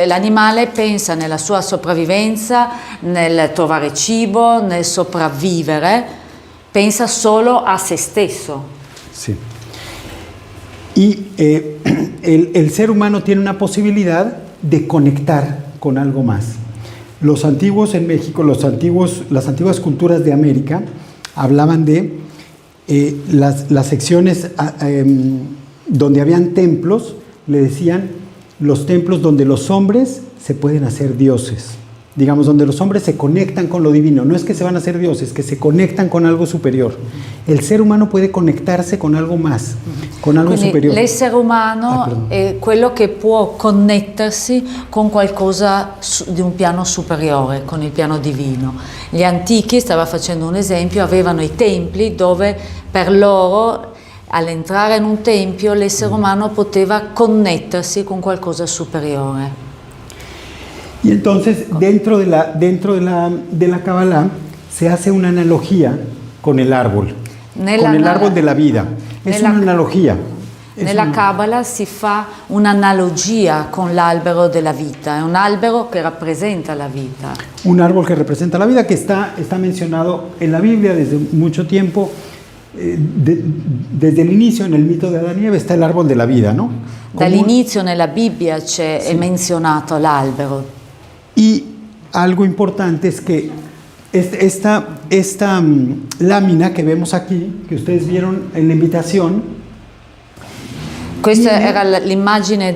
l'animale pensa nella sua sopravvivenza, nel trovare cibo, nel sopravvivere, pensa solo a se stesso. Sí. Y el ser humano tiene una posibilidad de conectar con algo más. Los antiguos en México, las antiguas culturas de América hablaban de las secciones donde habían templos, le decían los templos donde los hombres se pueden hacer dioses, digamos, donde los hombres se conectan con lo divino. No es que se van a hacer dioses, que se conectan con algo superior. El ser umano puede conectarse con algo más, con algo Quindi superior. L'essere umano è quello che può connettersi con qualcosa di un piano superiore, con il piano divino. Gli antichi, stava facendo un esempio, avevano i templi dove per loro, all'entrare in un tempio, l'essere umano poteva connettersi con qualcosa superiore. Y entonces dentro de la Kabbalah se hace una analogía con el árbol, con el árbol de la vida. Es una analogía. Nella Kabbalah si fa un'analogia con l'albero della vita, è un albero che rappresenta la vita. Un árbol que representa la vida, que está mencionado en la Biblia desde mucho tiempo. Desde el inicio en el mito de Adán y Eva está el árbol de la vida, ¿no? Dall'inizio nella Bibbia è menzionato l'albero. Y algo importante es que esta lámina que vemos aquí, que ustedes vieron en la invitación, questa era l'immagine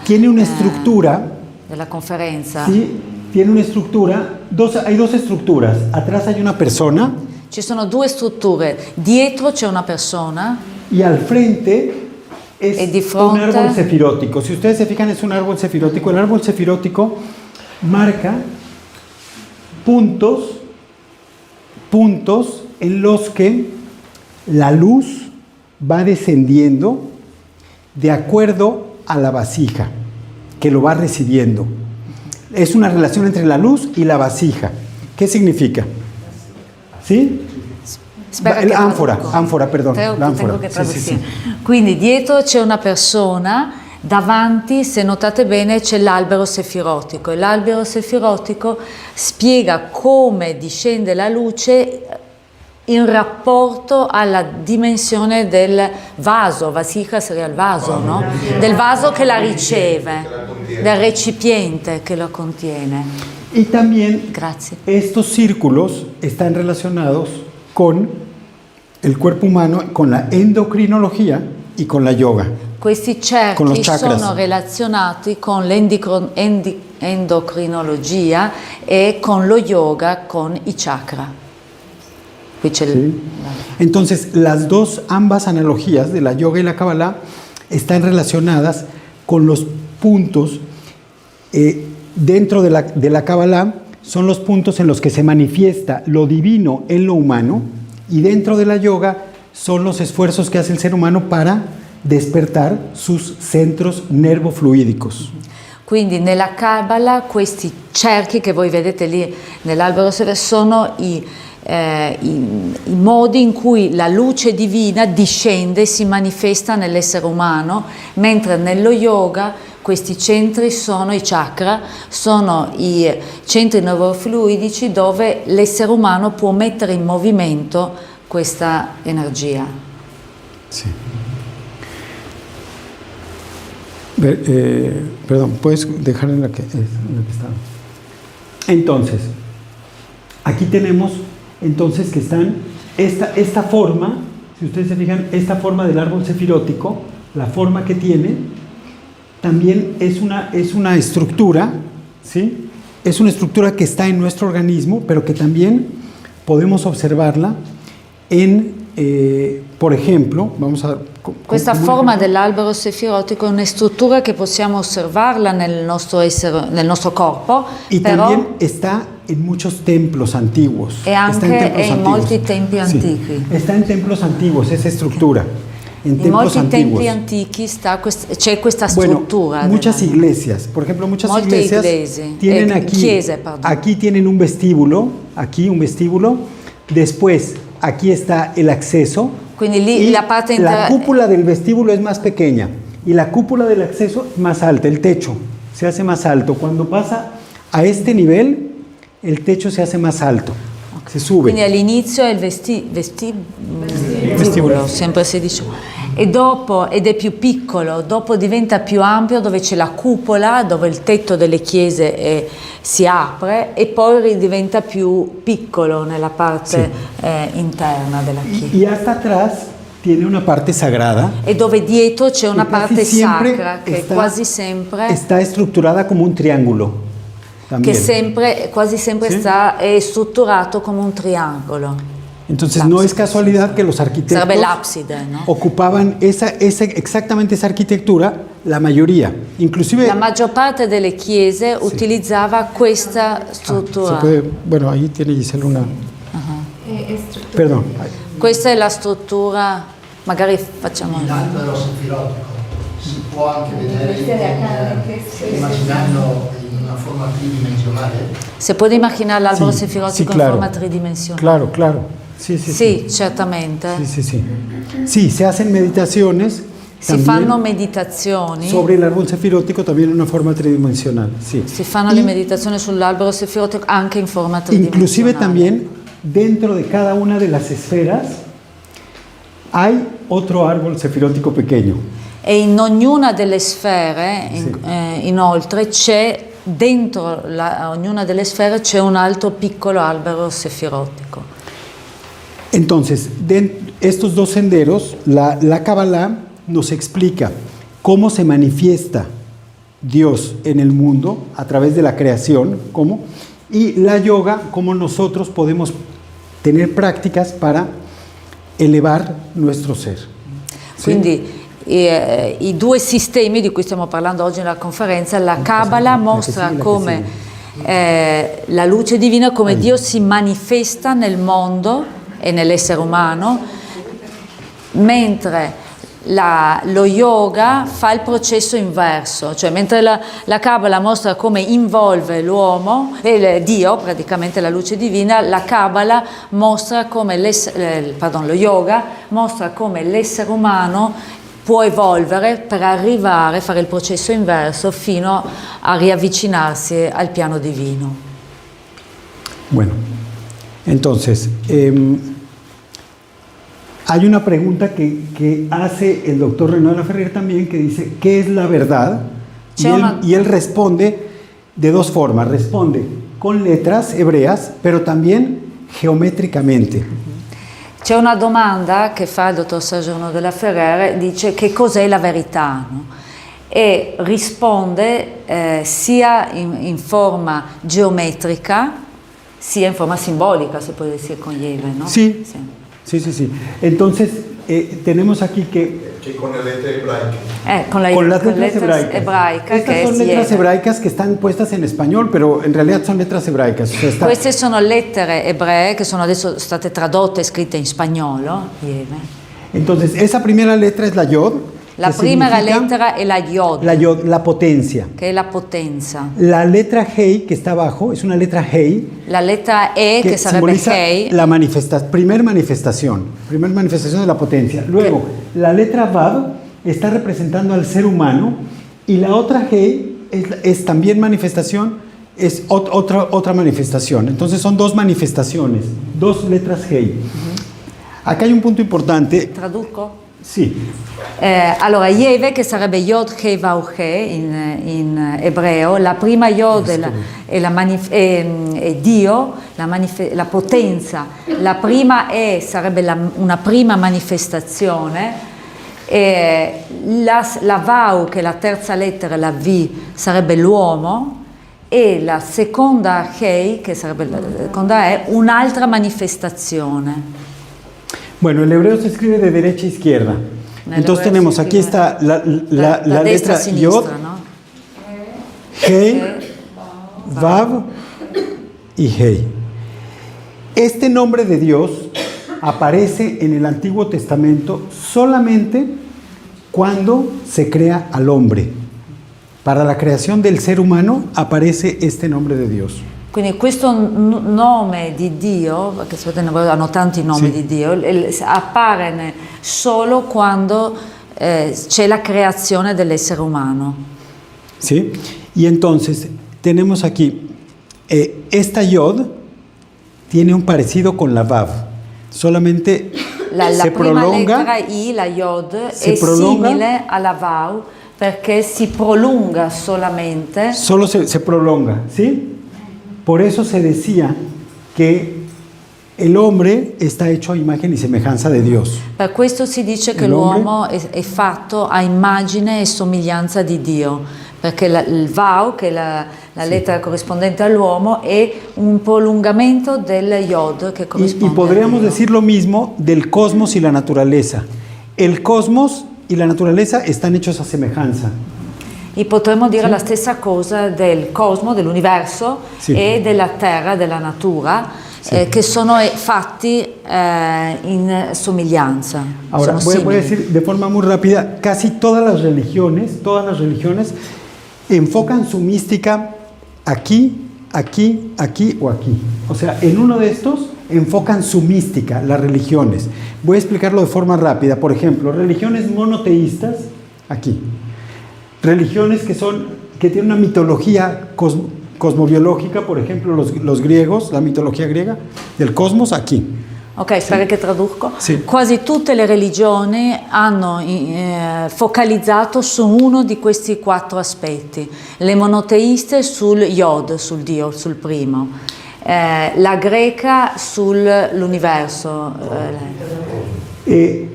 tiene una estructura della conferenza. Sí, tiene una estructura, hay dos estructuras. Atrás hay una persona. Ci sono due strutture, dietro c'è una persona y al frente es di fronte un árbol sefirótico. Si ustedes se fijan, es un árbol sefirótico. El árbol sefirótico marca puntos en los que la luz va descendiendo de acuerdo a la vasija que lo va recibiendo. Es una relación entre la luz y la vasija. ¿Qué significa? ¿Sí? Ánfora, perdón. Tengo che tradurre. Quindi dietro c'è una persona, davanti, se notate bene, c'è l'albero sefirotico e l'albero sefirotico spiega come discende la luce in rapporto alla dimensione del vaso, vasija sería il vaso, ¿no? Del vaso che la riceve, del recipiente che lo contiene. Y también Grazie. Estos círculos están relacionados con el cuerpo humano, con la endocrinología y con la yoga. Questi cerchi sono relazionati con l'endocrinologia e con lo yoga, con i chakra. Qui c'è ¿Sí? Entonces, ambas analogías de la yoga y la Kabbalah están relacionadas con los puntos dentro de la Kabbalah. Son los puntos en los que se manifiesta lo divino en lo humano, y dentro de la yoga son los esfuerzos que hace el ser humano para despertar sus centros nervofluídicos. Quindi nella Kabbalah questi cerchi che voi vedete lì nell'albero sono i modi in cui la luce divina discende e si manifesta nell'essere umano, mentre nello yoga questi centri sono i chakra, sono i centri neurofluidici dove l'essere umano può mettere in movimento questa energia. Sí. Perdón, ¿puedes dejar en la que estaba? Entonces, aquí tenemos entonces que están esta forma, si ustedes se fijan, esta forma del árbol sefirótico, la forma que tiene, también es una estructura, ¿sí? Es una estructura que está en nuestro organismo, pero que también podemos observarla en, por ejemplo, vamos a... Questa forma dell'albero sefirotico è una struttura che possiamo osservarla nel nostro corpo, y però también está en muchos templos antiguos. e anche in molti templi antichi. Sí, está en templos antiguos esa estructura. En In templos molti antiguos. templi antichi c'è questa Bueno, struttura. muchas iglesias, por ejemplo, muchas Molte iglesias iglesias, tienen aquí, chiese, perdón. aquí tienen un vestíbulo, después aquí está el acceso, Quindi lì y la parte la cúpula del vestíbulo es más pequeña y la cúpula del acceso más alta, el techo se hace más alto. Cuando pasa a este nivel, el techo se hace más alto, si sube. Quindi all'inizio è il vestibolo, sempre si dice, ed è più piccolo, dopo diventa più ampio dove c'è la cupola, dove il tetto delle chiese si apre e poi diventa più piccolo nella parte interna della chiesa. Y hasta atrás tiene una parte sagrada. E dove dietro c'è una que casi parte siempre sacra che está- quasi sempre está estructurada como un triángulo. También. quasi sempre Sì. è strutturato come un triangolo. Entonces no es casualidad que los arquitectos Sarebbe l'abside, no? ocupaban exactamente esa arquitectura, la mayoría, inclusive... La maggior parte delle chiese utilizzava questa struttura. Bueno, ahí tiene Gisela una... Perdón. Questa è la struttura, magari facciamo... L'albero sefirotico si può anche vedere immaginando in una forma tridimensionale. Se può immaginare l'albero Sì, sefirotico sì, claro. in forma tridimensionale. Claro. Sí. Sì, certamente. Sí. Sí, se hacen meditaciones Si también fanno meditazioni, sobre el árbol sefirótico también en una forma tridimensional. Sí. si fanno le meditazioni sull'albero sefirotico anche in forma Inclusive tridimensionale. también dentro de cada una de las esferas hay otro árbol sefirótico pequeño. E in ognuna delle sfere, inoltre, dentro ognuna delle sfere c'è un altro piccolo albero sefirotico. Entonces, estos dos senderos, la Kabbalah nos explica cómo se manifiesta Dios en el mundo a través de la creación, y la yoga, cómo nosotros podemos tener prácticas para elevar nuestro ser. ¿Sí? Quindi i due sistemi di cui stiamo parlando oggi nella conferenza, la Kabbalah mostra come la luce divina, come Dio si manifesta nel mondo e nell'essere umano, mentre lo yoga fa il processo inverso, cioè mentre la Kabbalah mostra come involve l'uomo, Dio, praticamente la luce divina, la Kabbalah mostra come lo yoga mostra come l'essere umano può evolvere per arrivare a fare il processo inverso fino a riavvicinarsi al piano divino. Bueno, entonces, hay una pregunta que hace el doctor Renaud Laferrière también, que dice, ¿qué es la verdad? Y él responde de dos formas, responde con letras hebreas, pero también geométricamente. C'è una domanda che fa il dottor Sergio Renaud de Laferrière, dice che cos'è la verità, no? E risponde sia in forma geometrica sia in forma simbolica, se può dire con Yeve, ¿no? Sí. Entonces, tenemos aquí que... con la letra hebraica. Con las letras hebraicas. Estas son letras hebraicas que están puestas en español, pero en realidad son letras hebraicas. O sea, Queste sono lettere ebree che sono adesso state tradotte e scritte in spagnolo. Entonces, esa primera letra es la Yod. La primera lettera è la Yod. La Yod, la potencia. Che è la potenza. La letra Hei, que está abajo, es una letra Hei. La lettera E, che sarebbe Hei. La primer manifestación de la potencia. Luego, la letra Vav está representando al ser humano y la otra Hei es también manifestación, es otra manifestación. Entonces son dos manifestaciones, dos letras Hei. Acá hay un punto importante. Traduco? Sì. Allora, Yeve, che sarebbe Yod He Vav He in ebreo, la prima Yod è Dio, la potenza, la prima sarebbe una prima manifestazione, e la Vav, che è la terza lettera, la V, sarebbe l'uomo, e la seconda He, che sarebbe la seconda è un'altra manifestazione. Bueno, el hebreo se escribe de derecha a izquierda. Entonces tenemos, aquí está la letra Yod, ¿no? Hei, Vav y Hei. Este nombre de Dios aparece en el Antiguo Testamento solamente cuando se crea al hombre. Para la creación del ser humano aparece este nombre de Dios. Quindi questo nome di Dio, perché hanno tanti nomi di Dio, appare solo quando c'è la creazione dell'essere umano. ¿Sí? Y entonces tenemos aquí, esta Yod tiene un parecido con la Vav, solamente La se prima prolonga, lettera I, la Yod, se è prolunga, simile alla Vav perché si prolunga solamente. solo se prolonga, ¿sí? Por eso se decía que el hombre está hecho a imagen y semejanza de Dios. Per questo si dice che l'uomo è fatto a immagine e somiglianza di Dio, perché il Vav, che è la lettera corrispondente all'uomo, è un prolungamento del Yod che corrisponde Y podríamos a Dio. decir lo mismo del cosmos y la naturaleza. El cosmos y la naturaleza están hechos a semejanza. E potremmo dire la stessa cosa del cosmo, dell'universo e della terra, della natura, che sono fatti in somiglianza. Ahora, voy a decir de forma muy rápida, casi todas las religiones enfocan su mística aquí, aquí, aquí o aquí. O sea, en uno de estos enfocan su mística, las religiones. Voy a explicarlo de forma rápida. Por ejemplo, religiones monoteístas, aquí. Religiones que tienen una mitología cosmobiológica, por ejemplo, los griegos, la mitología griega, del cosmos, aquí. Ok, spero che traduco. Sì. Quasi tutte le religioni hanno focalizzato su uno di questi 4 aspetti. Le monoteiste sul Yod, sul Dio, sul primo. La greca sull'universo.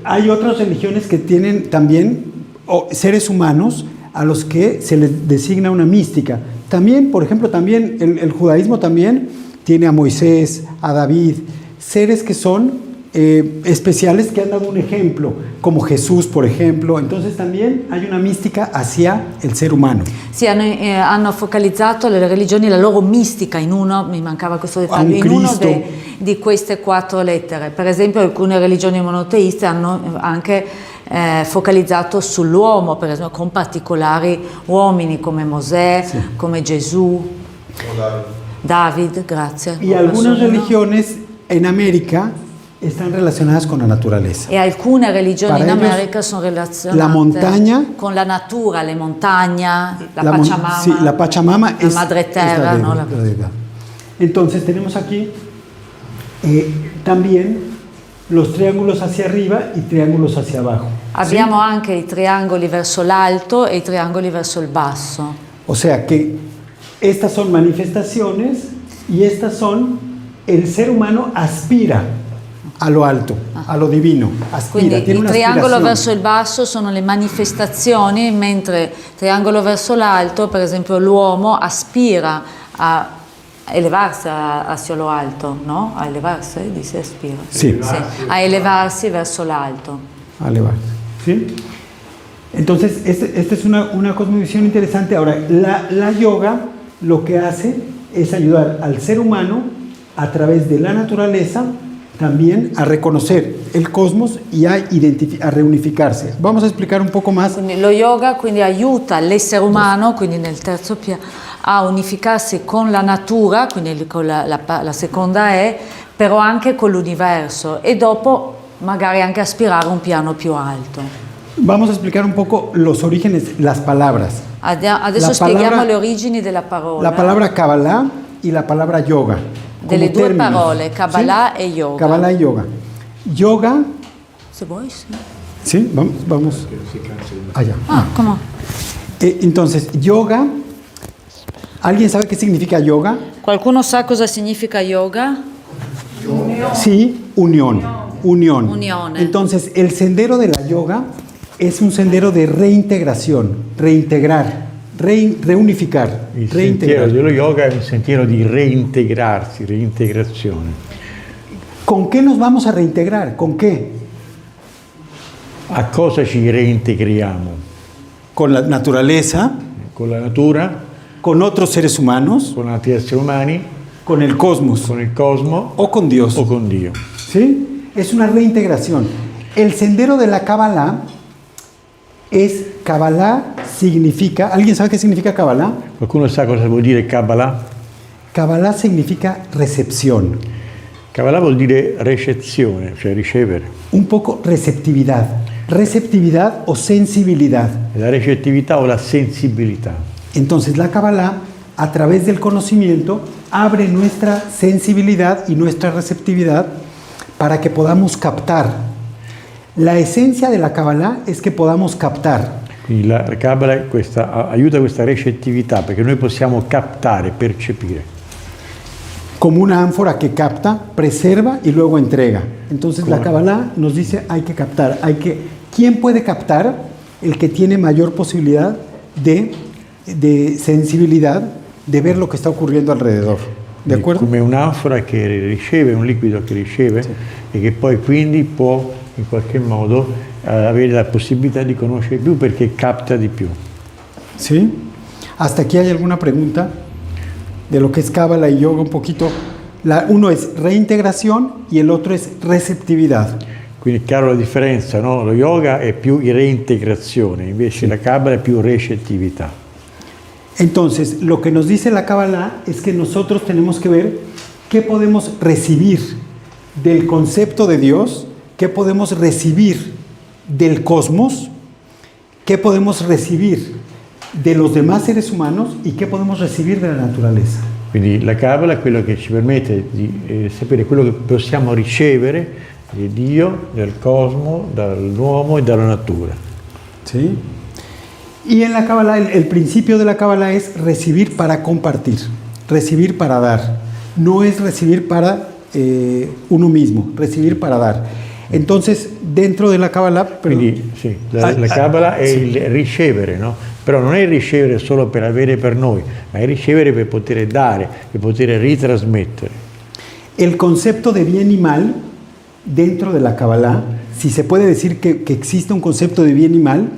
Hay otras religiones que tienen también seres humanos a los que se les designa una mística. También, por ejemplo, también el judaísmo también tiene a Moisés, a David, seres que son especiales que han dado un ejemplo, como Jesús, por ejemplo. Entonces también hay una mística hacia el ser umano. Sì, hanno focalizzato le religioni, la loro mistica in uno, mi mancava questo dettaglio, in uno di queste 4 lettere. Per esempio alcune religioni monoteiste hanno anche focalizzato sull'uomo, per esempio con particolari uomini come Mosè, come Gesù, David, grazie. Y algunas religiones en América están relacionadas con la naturaleza. E alcune religioni Para in ellos, America sono relazionate la montaña, con la natura, le montagne, la Pachamama, sí, la Pachamama la madre terra, ¿no? la deidad. Entonces tenemos aquí también los triángulos hacia arriba y triángulos hacia abajo. Abbiamo anche i triangoli verso l'alto e i triangoli verso il basso. O sea que estas son manifestaciones y estas son, el ser humano aspira a lo alto, a lo divino, aspira, Quindi tiene il una triangolo aspiración. verso il basso sono le manifestazioni, mentre il triangolo verso l'alto, per esempio l'uomo aspira a elevarsi hacia lo alto, no? A elevarsi, dice aspira. Sí. Sì, a elevarsi verso l'alto. A elevarse, ¿sí? Entonces, esta es una cosmovisión interesante. Ahora, la yoga lo que hace es ayudar al ser humano a través de la naturaleza también a reconocer el cosmos y a reunificarse. Vamos a explicar un poco más. Quindi lo yoga quindi aiuta l'essere umano, quindi nel terzo piano, a unificarsi con la natura, quindi con la seconda però anche con l'universo, e dopo magari anche aspirare a un piano più alto. Vamos a explicar un poco los orígenes, las palabras. Adesso spieghiamo le origini della parola. La palabra Kabbalah y la palabra yoga. Delle como due términos, parole, Kabbalah ¿sí? e yoga. Kabbalah y yoga. yoga, Se vuoi, sì. ¿sí? Vamos. Allá. Ah, ¿cómo? Entonces, yoga, ¿alguien sabe qué significa yoga? Qualcuno sa cosa significa yoga? Sí, unión. Unione. Entonces, el sendero de la yoga es un sendero de reintegración, reintegrar, reunificar, Il reintegrar. sentiero dello yoga è un sentiero di reintegrarsi, reintegrazione. ¿Con qué nos vamos a reintegrar? ¿Con qué? A cosa ci reintegriamo? Con la naturaleza, Con la natura, con otros seres humanos, con altri esseri umani, con el cosmos con il cosmo o con Dios. o con Dio. ¿Sí? Es una reintegración. El sendero de la Kabbalah Kabbalah significa, ¿alguien sabe qué significa Kabbalah? Qualcuno sa cosa vuol dire Kabbalah? Kabbalah significa recepción, Kabbalah vuol dire recezione, cioè ricevere. un poco receptividad o sensibilidad. La recettività o la sensibilità. Entonces la Kabbalah, a través del conocimiento, abre nuestra sensibilidad y nuestra receptividad para que podamos captar. La esencia de la Kabbalah es que podamos captar. Quindi la Kabbalah aiuta questa recettività perché noi possiamo captare, percepire. Como una ánfora que capta, preserva y luego entrega. Entonces la Kabbalah nos dice hay que captar. ¿Quién puede captar? El que tiene mayor posibilidad de sensibilidad, de ver lo que está ocurriendo alrededor. ¿De acuerdo? Come un'anfora che riceve, un liquido che riceve e che poi quindi può in qualche modo avere la possibilità di conoscere più perché capta di più. ¿Sí? ¿Hasta aquí hay alguna pregunta de lo que es Kabbalah y yoga un poquito? Uno es reintegración y el otro es receptividad. Quindi è chiaro la differenza, no? Lo yoga è più reintegrazione, invece la Kabbalah è più recettività. Entonces, lo que nos dice la Kabbalah es que nosotros tenemos que ver qué podemos recibir del concepto de Dios, qué podemos recibir del cosmos, qué podemos recibir de los demás seres humanos y qué podemos recibir de la naturaleza. Quindi la Kabbalah è quello che ci permette di sapere quello che possiamo ricevere di Dio, del cosmo, dall'uomo e dalla natura. ¿Sí? Y en la Kabbalah, el principio de la Kabbalah es recibir para compartir, recibir para dar. No es recibir para uno mismo, recibir para dar. Entonces, dentro de la Kabbalah... Quindi sì, la Kabbalah è il ricevere, no? Però non è il ricevere solo per avere per noi, ma è il ricevere per poter dare, per poter ritrasmettere. El concepto de bien y mal dentro de la Kabbalah, si se puede decir que existe un concepto de bien y mal,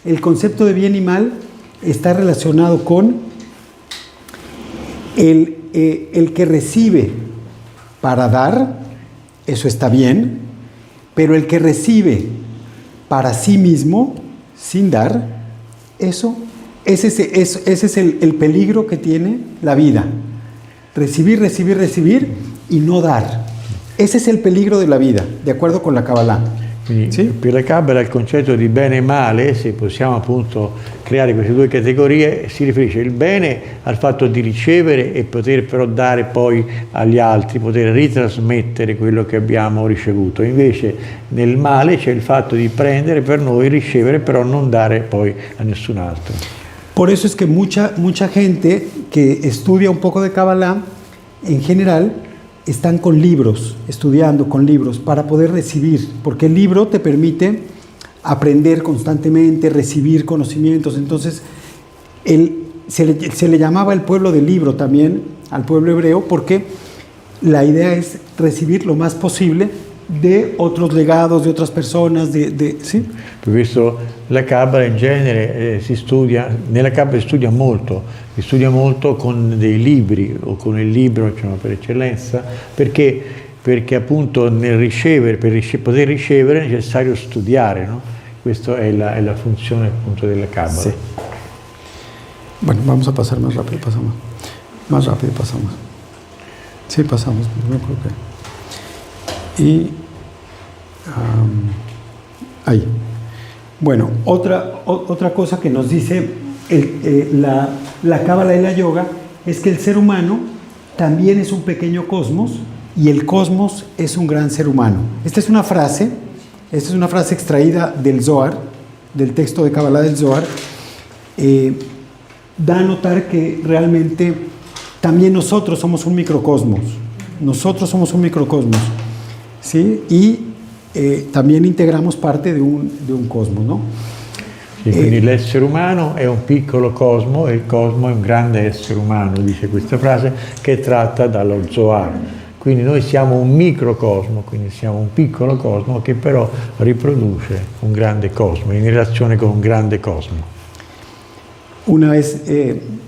el concepto de bien y mal está relacionado con el que recibe para dar, eso está bien, pero el que recibe para sí mismo, sin dar, ese es el peligro que tiene la vida. Recibir, recibir, recibir y no dar. Ese es el peligro de la vida, de acuerdo con la Kabbalah. Quindi Sì? per la Kabbalah il concetto di bene e male, se possiamo appunto creare queste due categorie, si riferisce il bene al fatto di ricevere e poter però dare poi agli altri, poter ritrasmettere quello che abbiamo ricevuto. Invece nel male c'è il fatto di prendere per noi, ricevere, però non dare poi a nessun altro. Por eso es que mucha gente que estudia un poco de Kabbalah, en general, están con libros, estudiando con libros para poder recibir, porque el libro te permite aprender constantemente, recibir conocimientos. Entonces, se le llamaba el pueblo del libro también al pueblo hebreo, porque la idea es recibir lo más posible de otros legados, de otras personas, ¿sí? Per questo la Kabbalah in genere nella Kabbalah si studia molto con dei libri o con il libro, diciamo, per eccellenza, perché appunto nel ricevere, per poter ricevere è necessario studiare, no? Questa è la funzione appunto della Kabbalah. Sí. Bueno, vamos a pasar más rápido, pasamos. Más rápido pasamos. Sí, pasamos, no creo que... Y ahí. Bueno, otra cosa que nos dice la Kabbalah y la yoga es que el ser humano también es un pequeño cosmos y el cosmos es un gran ser humano. Esta es una frase extraída del Zohar, del texto de Kabbalah del Zohar. Da a notar que realmente también nosotros somos un microcosmos. Nosotros somos un microcosmos, ¿sí? Y también integramos parte de un cosmos, ¿no? E quindi l'essere umano è un piccolo cosmo e il cosmo è un grande essere umano, dice questa frase, che è tratta dallo Zohar. Quindi noi siamo un microcosmo, quindi siamo un piccolo cosmo che però riproduce un grande cosmo, in relazione con un grande cosmo. Una vez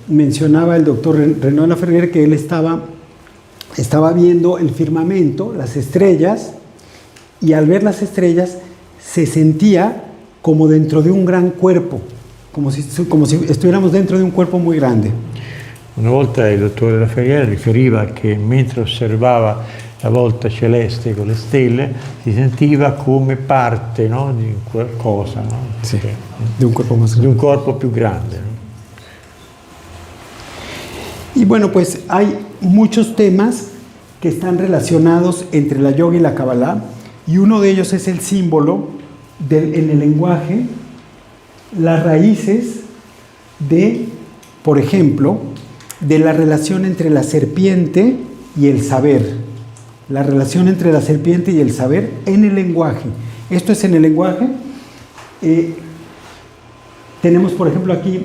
mencionaba el doctor Renaud Laferrière que él estaba viendo el firmamento, las estrellas, y al ver las estrellas se sentía como dentro de un gran cuerpo, como si estuviéramos dentro de un cuerpo muy grande. Una volta il dottore Laferrière riferiva che mentre osservava la volta celeste con le stelle si sentiva come parte, no, di qualcosa, no? Sì, di un cuerpo más grande. Di un corpo più grande, no? Y bueno, pues hay muchos temas que están relacionados entre la yoga y la Kabbalah, y uno de ellos es el símbolo en el lenguaje, las raíces de, por ejemplo, de la relación entre la serpiente y el saber. La relación entre la serpiente y el saber en el lenguaje. Esto es en el lenguaje. Tenemos, por ejemplo, aquí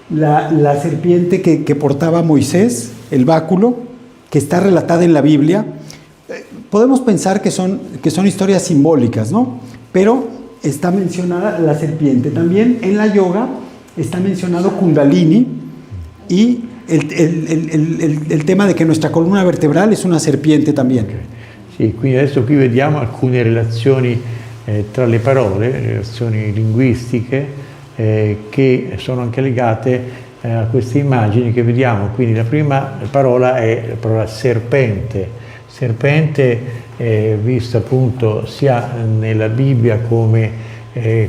la serpiente que portaba Moisés, el báculo, que está relatada en la Biblia. Podemos pensar que son historias simbólicas, ¿no? Pero está mencionada la serpiente. También en la yoga está mencionado Kundalini y el tema de que nuestra columna vertebral es una serpiente también. Sì, quindi adesso qui vediamo alcune relazioni tra le parole, relazioni linguistiche che sono anche legate a queste immagini che vediamo. Quindi la prima parola è la parola serpente. Serpente è vista appunto sia nella Bibbia come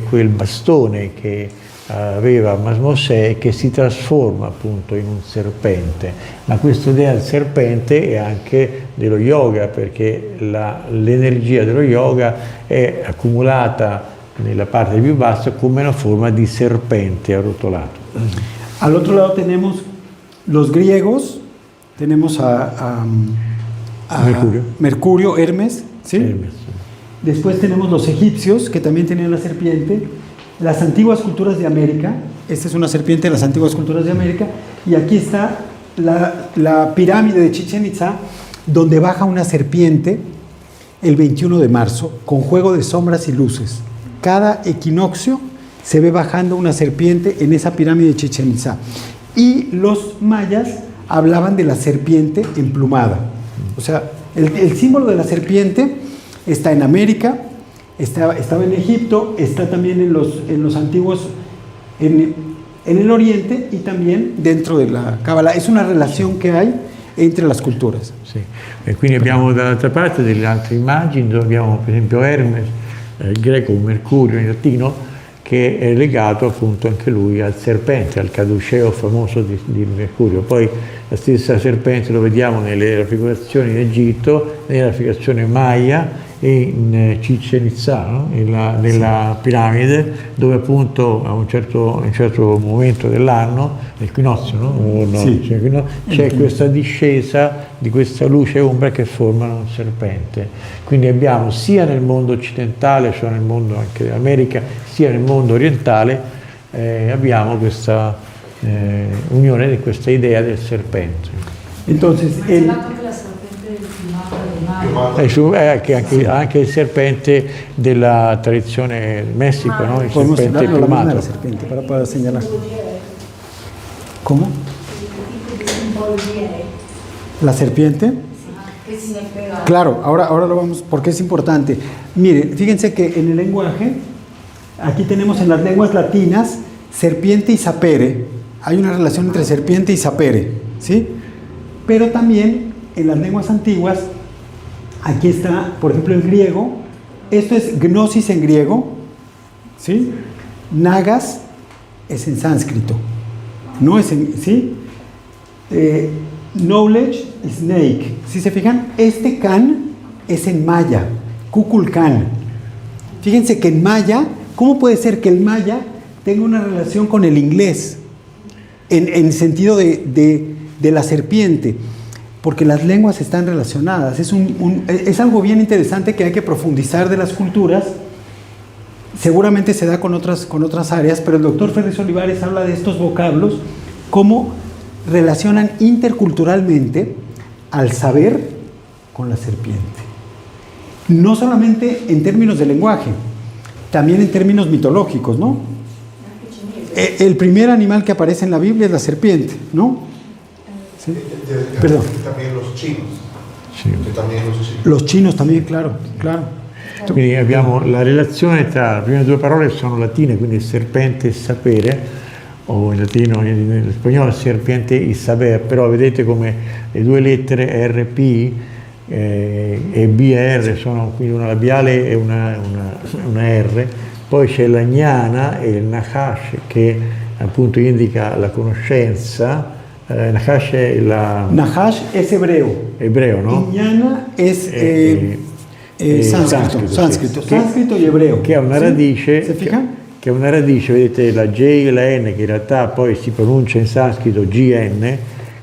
quel bastone che aveva Mosè e che si trasforma appunto in un serpente. Ma questa idea del serpente è anche dello yoga, perché l'energia dello yoga è accumulata nella parte più bassa come una forma di serpente arrotolato. Al otro lado tenemos los griegos, tenemos a Mercurio, Hermes, ¿sí? Hermes. Después tenemos los egipcios, que también tenían la serpiente. Las antiguas culturas de América, esta es una serpiente de las antiguas culturas de América, y aquí está la pirámide de Chichén Itzá, donde baja una serpiente el 21 de marzo, con juego de sombras y luces. Cada equinoccio se ve bajando una serpiente en esa pirámide de Chichén Itzá. Y los mayas hablaban de la serpiente emplumada. O sea, el símbolo de la serpiente está en América, estaba en Egipto, está también en los antiguos, en el Oriente y también dentro de la Kabbalah. Es una relación que hay entre las culturas. Sì. E quindi abbiamo dall'altra parte delle altre immagini dove abbiamo per esempio Hermes, il greco Mercurio in latino, che è legato appunto anche lui al serpente, al caduceo famoso di Mercurio. Poi la stessa serpente lo vediamo nelle raffigurazioni in Egitto, nella raffigurazione Maya e in Chichén Itzá, no? nella piramide, dove appunto a un certo momento dell'anno, l'equinozio, no? Sì. C'è questa discesa di questa luce e ombra che formano un serpente. Quindi abbiamo sia nel mondo occidentale, cioè nel mondo anche dell'America, sia nel mondo orientale, abbiamo questa unione di questa idea del serpente. Entonces, anche il serpente della tradizione del Messico, no? Il serpente plumato. La serpiente para poder señalar. ¿Cómo? ¿La serpiente? Claro, ahora lo vamos, porque es importante. Mire, fíjense que en el lenguaje, aquí tenemos en las lenguas latinas, serpiente y sapere. Hay una relación entre serpiente y sapere, ¿sí? Pero también en las lenguas antiguas, aquí está, por ejemplo, en griego, esto es gnosis en griego, ¿sí? Nagas es en sánscrito, no es en, ¿sí? Knowledge, snake. Si se fijan, este can es en maya, Kukulcán. Fíjense que en maya, ¿cómo puede ser que el maya tenga una relación con el inglés? En sentido de la serpiente, porque las lenguas están relacionadas. Es algo bien interesante que hay que profundizar de las culturas. Seguramente se da con otras áreas, pero el doctor Ferris Olivares habla de estos vocablos, cómo relacionan interculturalmente al saber con la serpiente. No solamente en términos de lenguaje, también en términos mitológicos, ¿no? El primer animal que aparece en la Biblia es la serpiente, ¿no? ¿Sí? Perdón. También los chinos. Sì. Los chinos también, claro. Quindi abbiamo la relazione tra le prime due parole sono latine, quindi serpente e sapere, o in latino, in spagnolo serpiente y saber, però vedete come le due lettere RP e BR sono quindi una labiale e una R, poi c'è la gnana e il nahash che appunto indica la conoscenza. Nahash es hebreo, ¿no? Y gnana es sánscrito y hebreo. Che ha una radice, ¿Se fijan? Che ha una radice, vedete la J e la N che in realtà poi si pronuncia in sanscrito GN,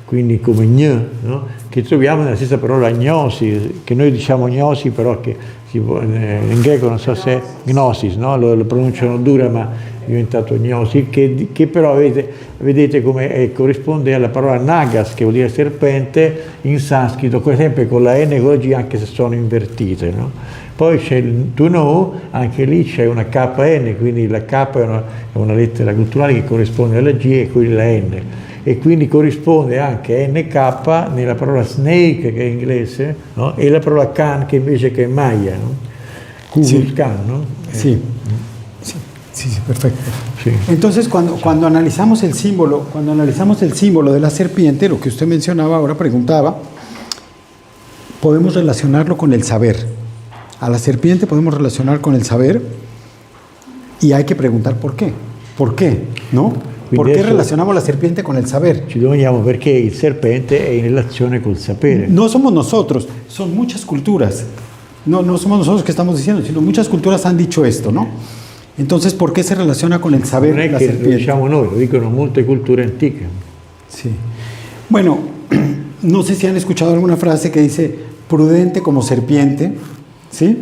quindi come gn, no? Che troviamo nella stessa parola gnosi, che noi diciamo gnosi, però che in greco non so se è gnosis, no? Lo pronunciano dura ma è diventato gnosi, che però vedete come corrisponde alla parola nagas, che vuol dire serpente in sanscrito, sempre con la N e con la G, anche se sono invertite, no? Poi c'è il to know, anche lì c'è una KN, quindi la K è una lettera culturale che corrisponde alla G e quindi la N. E quindi corrisponde anche NK nella parola snake, che è inglese, ¿no? E la parola can, che invece che è maya, ¿no? Kukulcán, ¿no? Sí, perfecto. Sí. Entonces, cuando analizamos el símbolo de la serpiente, lo que usted mencionaba ahora, preguntaba, podemos relacionarlo con el saber. A la serpiente podemos relacionar con el saber y hay que preguntar por qué. ¿Por qué? ¿No? ¿Por qué relacionamos la serpiente con el saber? Ci domaniamo perché il serpente è in relazione col sapere. No somos nosotros, son muchas culturas. No somos nosotros que estamos diciendo, sino muchas culturas han dicho esto, ¿no? Entonces, ¿por qué se relaciona con el saber la serpiente? Non è che lo diciamo noi, lo dicono molte culture antiche. Sí. Bueno, no sé si han escuchado alguna frase que dice prudente como serpiente, ¿sí?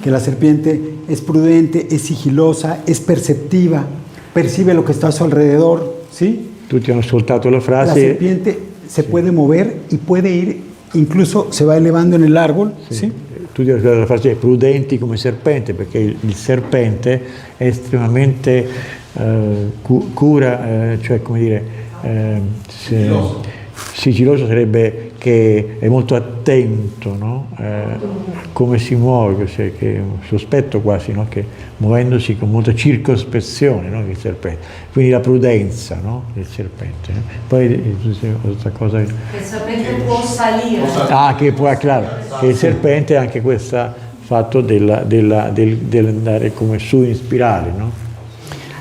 Que la serpiente es prudente, es sigilosa, es perceptiva, percibe lo que está a su alrededor, ¿sí? Tutti hanno ascoltato la frase. La serpiente se puede mover y puede ir, incluso se va elevando en el árbol, ¿sí? Tutti hanno ascoltato la frase prudenti come serpente, perché il serpente è estremamente cura, cioè come dire, sigiloso sarebbe che è molto attento, no? Come si muove, che è un sospetto quasi, no? Che muovendosi con molta circospezione, no? Il serpente, quindi la prudenza, no? Del serpente. Poi questa cosa. Il serpente può salire. Che può, claro, che il serpente è anche questo fatto dell'andare come su in spirale, no?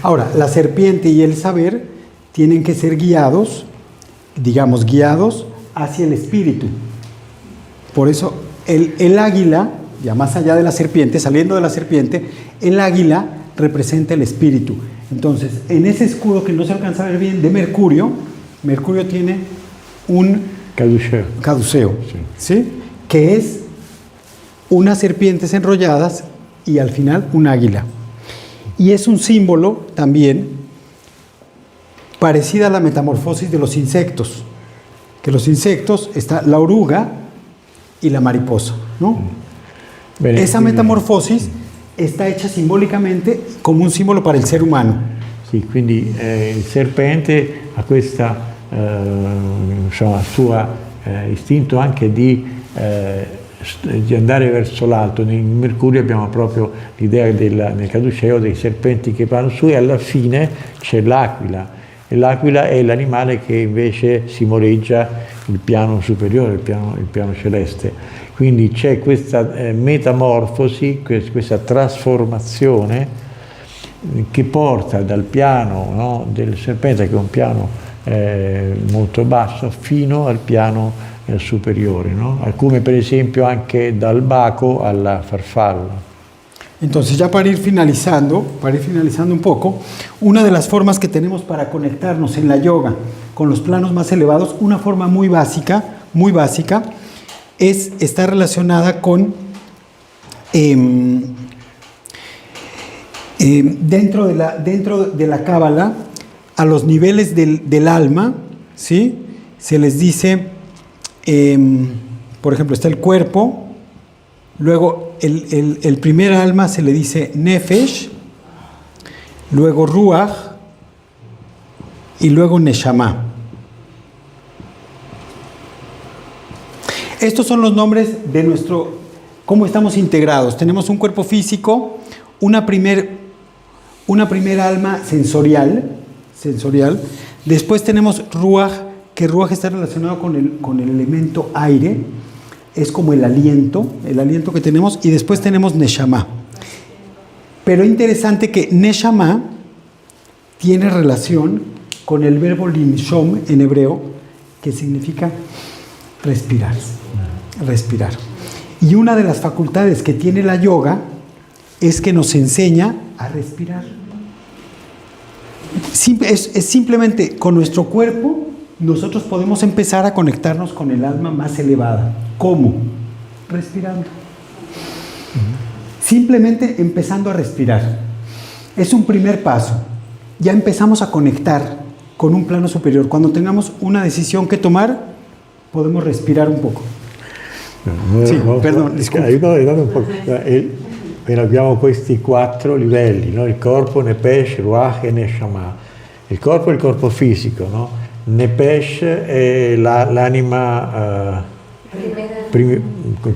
Ahora, la serpiente y el saber tienen que ser guiados hacia el espíritu. Por eso el águila, ya más allá de la serpiente, saliendo de la serpiente, el águila representa el espíritu. Entonces, en ese escudo que no se alcanza a ver bien de Mercurio tiene un caduceo, ¿sí? Que es unas serpientes enrolladas y al final un águila. Y es un símbolo también parecida a la metamorfosis de los insectos. Que los insectos está la oruga y la mariposa, ¿no? Esa metamorfosis está hecha simbólicamente come un simbolo per il essere umano. Sì, quindi il serpente ha questa suo istinto anche di andare verso l'alto. Nel Mercurio abbiamo proprio l'idea nel caduceo dei serpenti che vanno su e alla fine c'è l'aquila. E l'aquila è l'animale che invece simboleggia il piano superiore, il piano celeste. Quindi c'è questa metamorfosi, questa trasformazione che porta dal piano, no, del serpente, che è un piano molto basso fino al piano superiore, ¿no? Come per esempio anche dal baco alla farfalla. Entonces, ya para ir finalizando un poco, una de las formas que tenemos para conectarnos en la yoga con los planos más elevados, una forma muy básica, está relacionada con dentro de la Cábala, a los niveles del alma, ¿sí? Se les dice, por ejemplo, está el cuerpo. Luego, el primer alma se le dice Nefesh, luego Ruach y luego Neshama. Estos son los nombres de cómo estamos integrados. Tenemos un cuerpo físico, una primer alma sensorial. Después tenemos Ruach, que Ruach está relacionado con el elemento aire. Es como el aliento que tenemos, y después tenemos Neshama. Pero es interesante que Neshama tiene relación con el verbo Linshom en hebreo, que significa respirar. Y una de las facultades que tiene la yoga es que nos enseña a respirar. Es simplemente con nuestro cuerpo nosotros podemos empezar a conectarnos con el alma más elevada. ¿Cómo? Respirando. Simplemente empezando a respirar. Es un primer paso. Ya empezamos a conectar con un plano superior. Cuando tengamos una decisión que tomar, podemos respirar un poco. Sì, perdone, aiutate un po'. Abbiamo questi 4 livelli, no? Il corpo, Nefesh, Ruach e Neshama. Il corpo è il corpo fisico, no? Nefesh è l'anima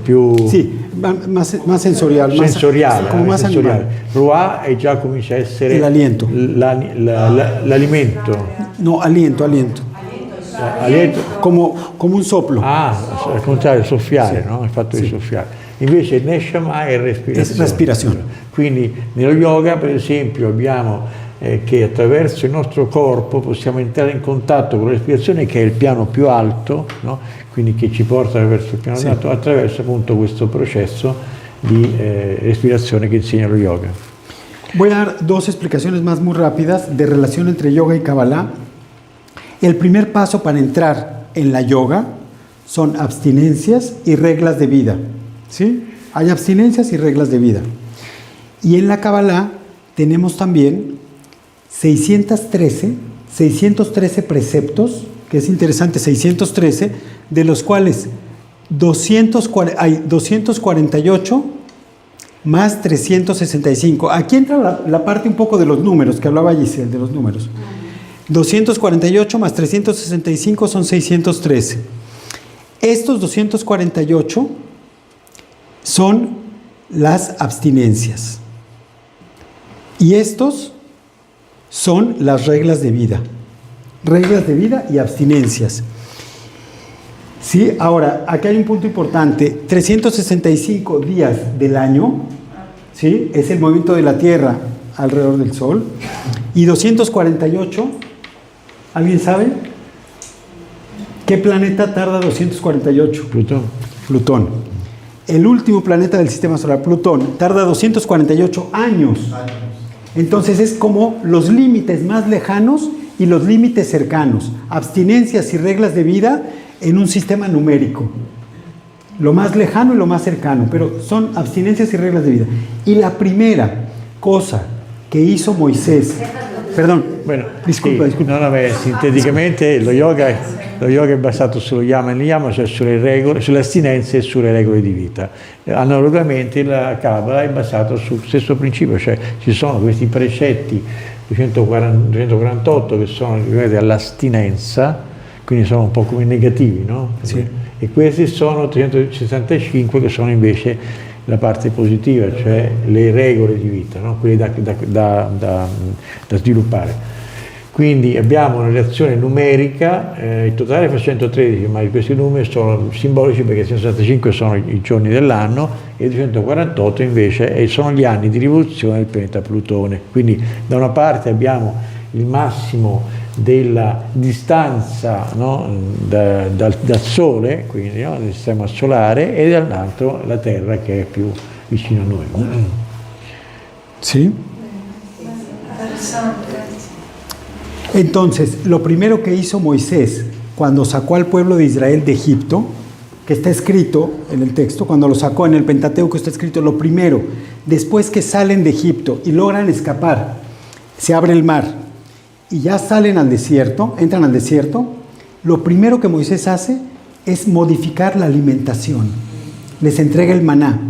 più... Sì, más sensorial. Sensoriale. Ruach è già comincia a essere... L'alimento. L'alimento. No, aliento. Aliento. Come un soplo. Al contrario, soffiare, sì. No? Il fatto di soffiare. Invece Neshama è respirazione. Quindi nello yoga, per esempio, abbiamo che attraverso il nostro corpo possiamo entrare in contatto con la respirazione, che è il piano più alto, no? Quindi che ci porta verso il piano più alto, attraverso appunto questo processo di respirazione che insegna lo yoga. Voy a dar 2 explicaciones más muy rápidas de relación entre yoga y Kabbalah. El primer paso para entrar en la yoga son abstinencias y reglas de vida. ¿Sí? Hay abstinencias y reglas de vida. Y en la Kabbalah tenemos también 613 preceptos, que es interesante, 613, de los cuales hay 248 más 365. Aquí entra la parte un poco de los números, que hablaba Giselle, de los números. 248 más 365 son 613. Estos 248 son las abstinencias. Y estos son las reglas de vida. Reglas de vida y abstinencias. ¿Sí? Ahora, aquí hay un punto importante. 365 días del año, ¿sí? Es el movimiento de la Tierra alrededor del Sol. Y 248, ¿alguien sabe? ¿Qué planeta tarda 248? Plutón. El último planeta del sistema solar, Plutón, tarda 248 años. Entonces es como los límites más lejanos y los límites cercanos. Abstinencias y reglas de vida en un sistema numérico. Lo más lejano y lo más cercano, pero son abstinencias y reglas de vida. Y la primera cosa que hizo Moisés... Perdón, bueno, disculpa. No, sinteticamente lo yoga è basato sullo yama e niyama, cioè sulle regole, sulle astinenze e sulle regole di vita. Analogamente la Kabbalah è basata sul stesso principio, cioè ci sono questi precetti 248 che sono legati all'astinenza, quindi sono un po' come negativi, no? Sì. E questi sono 365 che sono invece la parte positiva, cioè le regole di vita, no? Quelle da sviluppare. Quindi abbiamo una relazione numerica, il totale fa 113, ma questi numeri sono simbolici perché 165 sono i giorni dell'anno e 248 invece sono gli anni di rivoluzione del pianeta Plutone. Quindi da una parte abbiamo il massimo della distanza, no, dal Sole, quindi no, del sistema solare, e dall'altro la Terra che è più vicino a noi. ¿Sí? Entonces, lo primero que hizo Moisés cuando sacó al pueblo de Israel de Egipto, que está escrito en el texto, cuando lo sacó en el Pentateuco está escrito, lo primero, después que salen de Egipto y logran escapar, se abre el mar y ya salen al desierto, entran al desierto, lo primero que Moisés hace es modificar la alimentación. Les entrega el maná,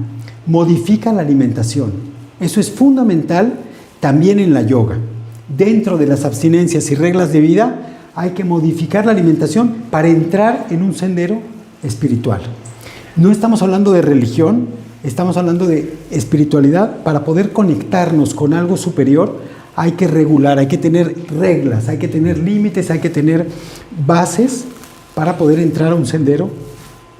modifica la alimentación. Eso es fundamental también en la yoga. Dentro de las abstinencias y reglas de vida hay que modificar la alimentación para entrar en un sendero espiritual. No estamos hablando de religión, estamos hablando de espiritualidad. Para poder conectarnos con algo superior hay que regular, hay que tener reglas, hay que tener límites, hay que tener bases para poder entrar a un sendero.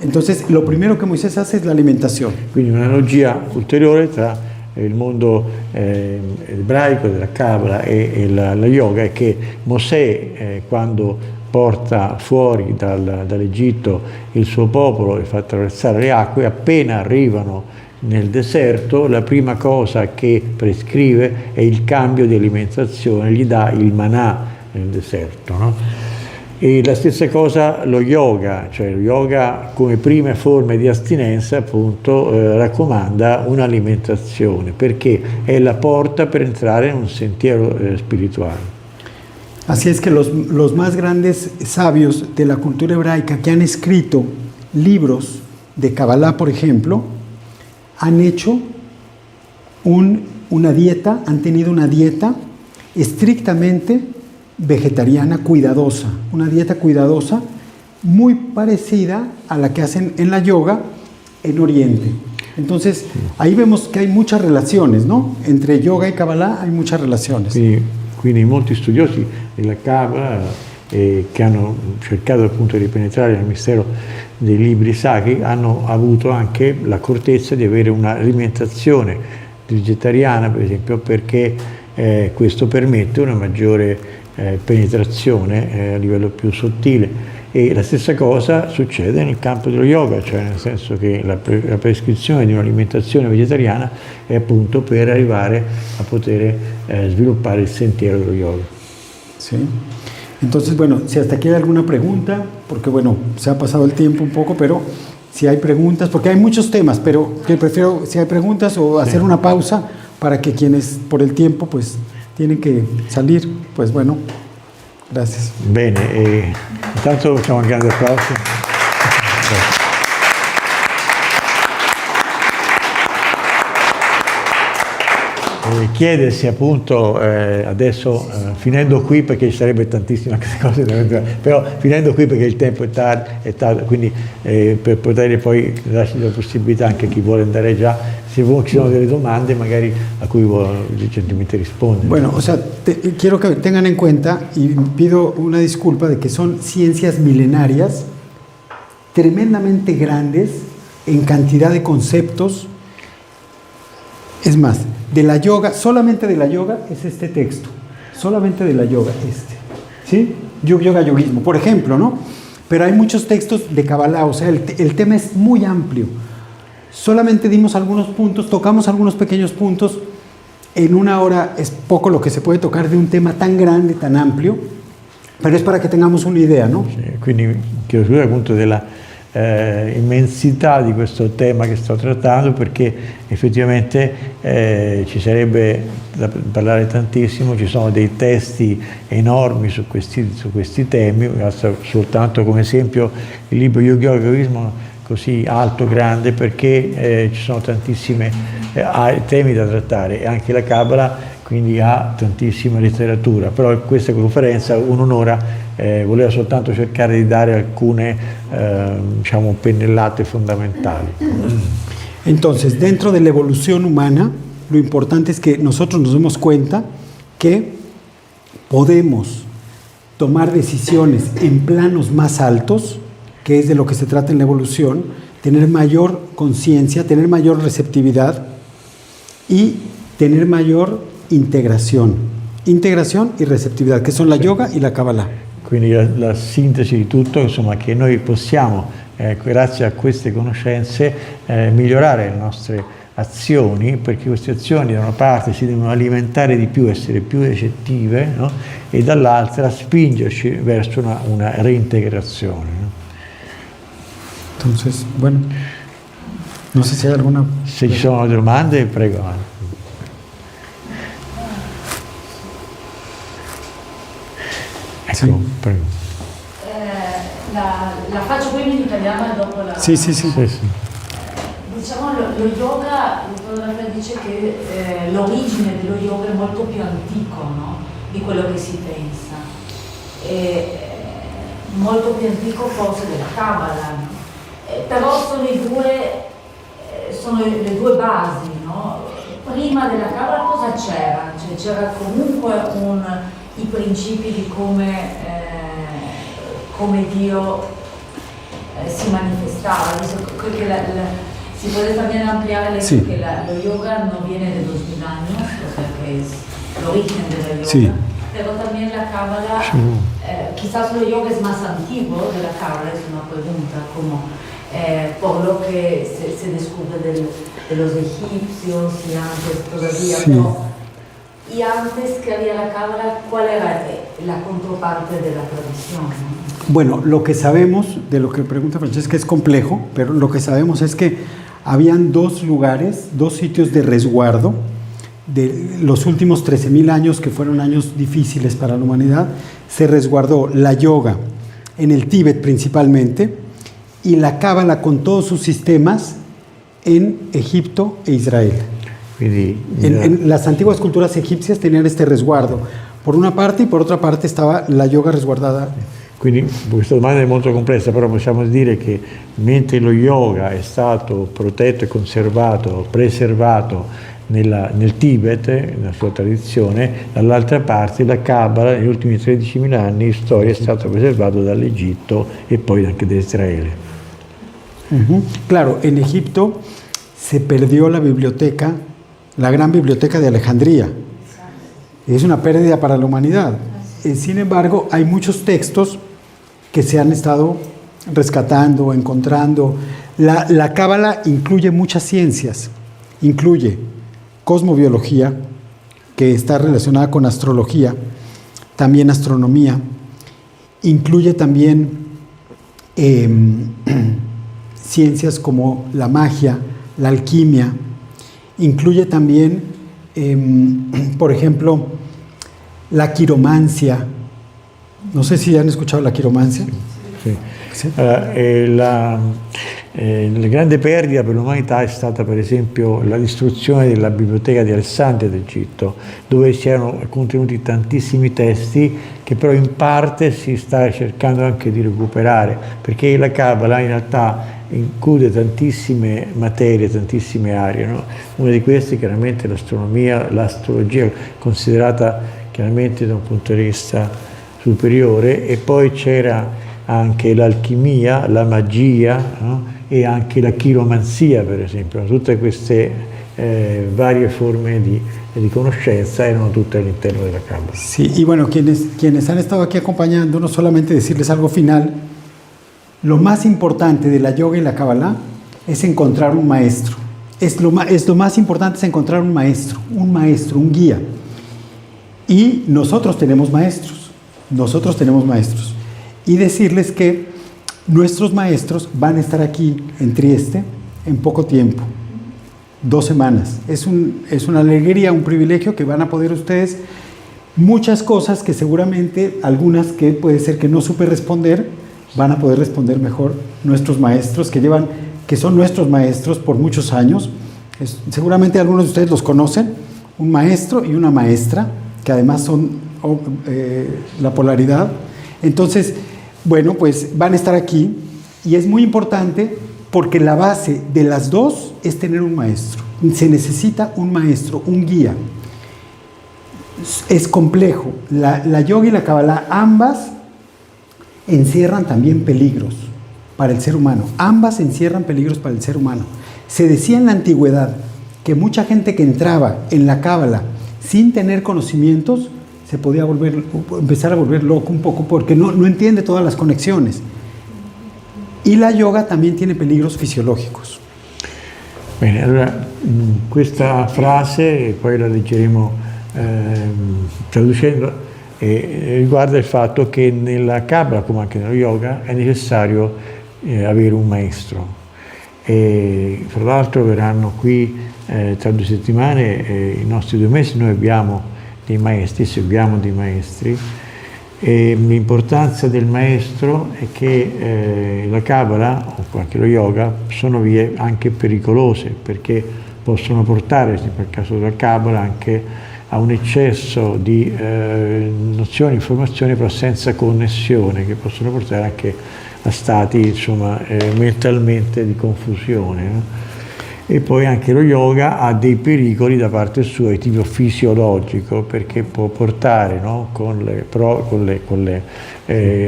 Entonces, lo primero que Moisés hace es la alimentación. Quindi un'analogia ulteriore tra il mondo ebraico della Kabbalah e la yoga è che Mosè, quando porta fuori dall'Egitto il suo popolo e fa attraversare le acque, appena arrivano nel deserto, la prima cosa che prescrive è il cambio di alimentazione, gli dà il manà nel deserto, no? E la stessa cosa lo yoga, cioè lo yoga come prime forme di astinenza appunto raccomanda un'alimentazione, perché è la porta per entrare in un sentiero spirituale. Así es que los más grandes sabios de la cultura hebraica que han escrito libros de Kabbalah, por ejemplo, han hecho una dieta, han tenido una dieta estrictamente vegetariana, cuidadosa, una dieta cuidadosa muy parecida a la que hacen en la yoga en Oriente. Entonces, ahí vemos que hay muchas relaciones, ¿no? Entre yoga y Kabbalah hay muchas relaciones. Quindi molti studiosi della Kabbalah che hanno cercato appunto di penetrare nel mistero dei libri sacri hanno avuto anche l'accortezza di avere un'alimentazione vegetariana, per esempio, perché questo permette una maggiore penetrazione a livello più sottile. E la stessa cosa succede nel campo dello yoga, cioè nel senso che la prescrizione di un'alimentazione vegetariana è appunto per arrivare a poter sviluppare il sentiero dello yoga. Sí. Entonces, bueno, si hasta aquí hay alguna pregunta, porque bueno, se ha pasado el tiempo un poco, pero si hay preguntas, porque hay muchos temas, pero que prefiero, si hay preguntas, o hacer una pausa para que quienes por el tiempo pues tienen que salir, pues bueno. Grazie. Bene, intanto facciamo un grande applauso. Chiedersi appunto adesso finendo qui, perché ci sarebbe tantissime altre cose da vedere, però finendo qui perché il tempo è tardi, quindi per poter poi darci la possibilità anche a chi vuole andare già, se ci sono delle domande magari a cui vuole gentilmente rispondere. Bueno, o sea, quiero que tengan en cuenta, y pido una disculpa, de que son ciencias milenarias tremendamente grandes en cantidad de conceptos. Es más, de la yoga, solamente de la yoga es este texto, solamente de la yoga ¿sí? Yoga, yoguismo, por ejemplo, ¿no? Pero hay muchos textos de Kabbalah, o sea, el tema es muy amplio. Solamente dimos algunos puntos, tocamos algunos pequeños puntos. En una hora es poco lo que se puede tocar de un tema tan grande, tan amplio, pero es para que tengamos una idea, ¿no? Sì, quindi chiedo scusa appunto della immensità di questo tema che sto trattando, perché effettivamente ci sarebbe da parlare tantissimo, ci sono dei testi enormi su questi temi, soltanto come esempio il libro Yoga Yogismo, così alto, grande, perché ci sono tantissimi temi da trattare, e anche la Kabbalah quindi ha tantissima letteratura, però in questa conferenza un'ora voleva soltanto cercare di dare alcune diciamo pennellate fondamentali. Entonces, dentro de la evolución humana, lo importante es que nosotros nos demos cuenta que podemos tomar decisiones en planos más altos, que es de lo que se trata en la evolución, tener mayor conciencia, tener mayor receptividad y tener mayor integración. integración y receptividad, che sono la yoga e la Kabbalah. Quindi la sintesi di tutto, insomma, che noi possiamo, grazie a queste conoscenze, migliorare le nostre azioni, perché queste azioni da una parte si devono alimentare di più, essere più recettive, no? E dall'altra spingerci verso una reintegrazione. No? Entonces, bueno, no sé si hay alguna... Se ci sono domande, prego. Ecco, sì. Prego. La faccio prima in italiano e dopo la... Sì. Diciamo lo yoga, il fotografo dice che l'origine dello yoga è molto più antico, no? Di quello che si pensa, molto più antico forse della Kabbalah, no? Però sono le due basi, no? Prima della Kabbalah cosa c'era? Cioè, c'era comunque i principi di come Dio si manifestava. Si puede también ampliar el hecho sí. que lo yoga no viene de 2000 años, o sea que es el origen de la yoga, sí. Pero también la Kabbalah, quizás lo yoga es más antiguo de la Kabbalah, es una pregunta, como por lo que se descubre de los egipcios y antes todavía, sí. ¿no? Y antes que había la Kabbalah, ¿cuál era la contraparte de la tradición? Bueno, lo que sabemos, de lo que pregunta Francesca, es complejo, pero lo que sabemos es que habían dos lugares, dos sitios de resguardo de los últimos 13.000 años, que fueron años difíciles para la humanidad. Se resguardó la yoga en el Tíbet principalmente y la Cábala con todos sus sistemas en Egipto e Israel. En las antiguas culturas egipcias tenían este resguardo por una parte y por otra parte estaba la yoga resguardada. Quindi questa domanda è molto complessa, però possiamo dire che mentre lo yoga è stato protetto e conservato, preservato nel Tibet, nella sua tradizione, dall'altra parte la Kabbalah negli ultimi 13.000 anni di storia è stato preservato dall'Egitto e poi anche da Israele. Claro, en Egipto se perdió la biblioteca, la gran biblioteca de Alejandría. Es una pérdida para la humanidad. Sin embargo, hay muchos textos que se han estado rescatando, encontrando. La Cábala incluye muchas ciencias, incluye cosmobiología, que está relacionada con astrología, también astronomía, incluye también ciencias como la magia, la alquimia, incluye también, por ejemplo, la quiromancia. No sé si han escuchado la quiromancia. Sì. Sì. La grande perdita per l'umanità è stata per esempio la distruzione della biblioteca di Alessandria d'Egitto, dove si erano contenuti tantissimi testi che però in parte si sta cercando anche di recuperare, perché la Kabbalah in realtà include tantissime materie, tantissime aree, no? Una di queste chiaramente l'astronomia, l'astrologia considerata chiaramente da un punto di vista superiore, e poi c'era anche l'alchimia, la magia, no? E anche la chiromanzia per esempio. Tutte queste varie forme di conoscenza erano tutte all'interno della Kabbalah. Sí, y bueno, quienes han estado aquí acompañándonos, solamente decirles algo final. Lo más importante de la yoga y la Kabbalah es encontrar un maestro. Lo más importante es encontrar un maestro, un guía. Y nosotros tenemos maestros. Y decirles que nuestros maestros van a estar aquí en Trieste en poco tiempo, 2 semanas. Es una alegría, un privilegio que van a poder ustedes muchas cosas que seguramente, algunas que puede ser que no supe responder, van a poder responder mejor nuestros maestros que son nuestros maestros por muchos años. Seguramente algunos de ustedes los conocen, un maestro y una maestra, que además son la polaridad. Entonces, bueno, pues van a estar aquí y es muy importante porque la base de las dos es tener un maestro. Se necesita un maestro, un guía. Es complejo. La yoga y la Kabbalah, ambas encierran también peligros para el ser humano. Ambas encierran peligros para el ser humano. Se decía en la antigüedad que mucha gente que entraba en la Kabbalah sin tener conocimientos se podía empezar a volver loco un poco porque no entiende todas las conexiones. Y la yoga también tiene peligros fisiológicos. Bene, allora questa frase, poi la leggeremo traducendo, riguarda il fatto che nella Kabbalah, come anche nello yoga, è necessario avere un maestro. E fra l'altro verranno qui tra 2 settimane, i nostri 2 mesi, noi abbiamo dei maestri, seguiamo dei maestri, e l'importanza del maestro è che la Kabbalah o anche lo yoga sono vie anche pericolose, perché possono portare, nel caso della Kabbalah, anche a un eccesso di nozioni, informazioni, però senza connessione, che possono portare anche a stati, insomma, mentalmente di confusione, no? E poi anche lo yoga ha dei pericoli da parte sua di tipo fisiologico, perché può portare, no, con le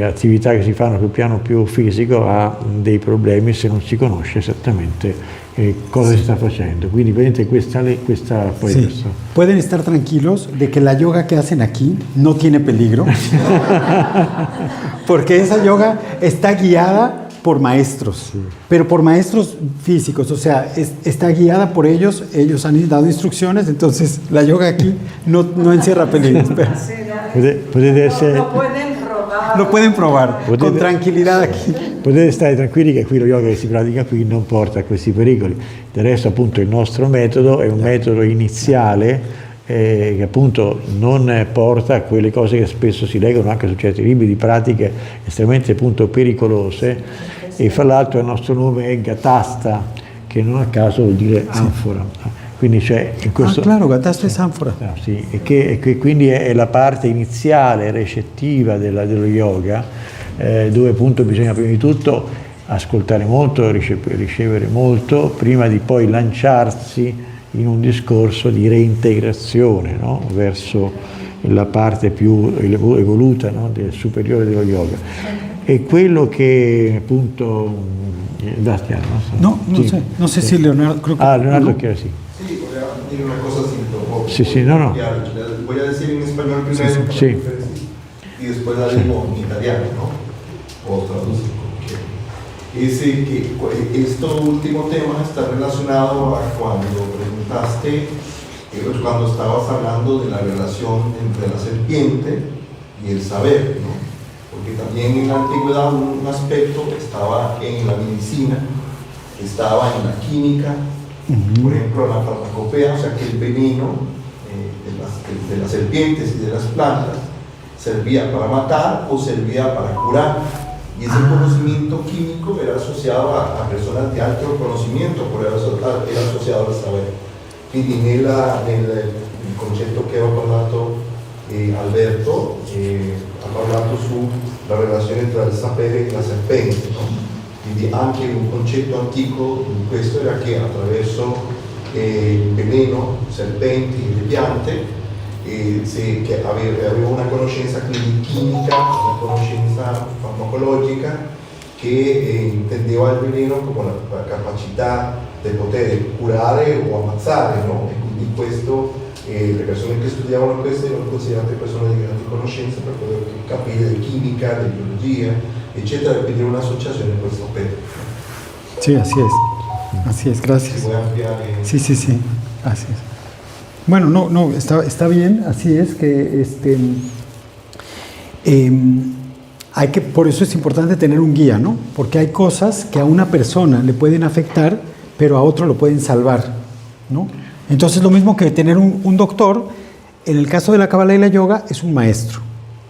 attività che si fanno sul piano più fisico, a dei problemi se non si conosce esattamente cosa si sta facendo. Quindi vedete questa poi Sí. questo. Pueden estar tranquilos de que la yoga que hacen aquí no tiene peligro, porque esa yoga está guiada por maestros, pero por maestros físicos, o sea, está guiada por ellos han dado instrucciones, entonces la yoga aquí no encierra peligros. Potete essere... Lo pueden probar con tranquilidad aquí. Potete stare tranquilli che qui lo yoga che si pratica qui non porta a questi pericoli. Del resto, appunto, il nostro metodo è un metodo iniziale che appunto non porta a quelle cose che spesso si leggono anche su certi libri di pratiche estremamente, appunto, pericolose. E fra l'altro il nostro nome è Gatasta, che non a caso vuol dire anfora. Quindi c'è in questo... claro, Gatasta es ánfora. Sì, e che quindi è la parte iniziale, recettiva dello yoga, dove appunto bisogna prima di tutto ascoltare molto, ricevere molto, prima di poi lanciarsi in un discorso di reintegrazione, no? Verso la parte più evoluta, no? Del superiore dello yoga. E quello che appunto... No sé si Leonardo... Creo que Leonardo quiere sì. Sí, voy a decir una cosa así, un Sí, sí, no. Voy a decir en español primero Sí. y después la digo en italiano, ¿no? O traduzco como quiera. Dice que este último tema está relacionado a cuando preguntaste, cuando estabas hablando de la relación entre la serpiente y el saber, ¿no? Porque también en la antigüedad un aspecto estaba en la medicina, estaba en la química. Por ejemplo, la farmacopea, o sea que el veneno de las serpientes y de las plantas servía para matar o servía para curar. Y ese conocimiento químico era asociado a personas de alto conocimiento, por eso era asociado al saber. Quindi nel concetto che ho parlato Alberto ha parlato sulla relazione tra il sapere e la serpente, no? Quindi anche un concetto antico in questo era che attraverso il veleno, serpenti e le piante che aveva una conoscenza quindi chimica, una conoscenza farmacologica che intendeva il veleno come la capacità di poter curare o ammazzare, no? E quindi questo le persone che studiavano questo erano considerate persone di grande conoscenza per poter capire di chimica, di biologia, eccetera, e quindi una asociazione con questo aspetto. Sí, así es, gracias. Si voy a ampliar, Sí, así es. Bueno, está bien, así es que hay que, por eso es importante tener un guía, ¿no? Porque hay cosas que a una persona le pueden afectar, pero a otro lo pueden salvar, ¿no? Entonces, lo mismo que tener un doctor, en el caso de la Kabbalah y la yoga, es un maestro.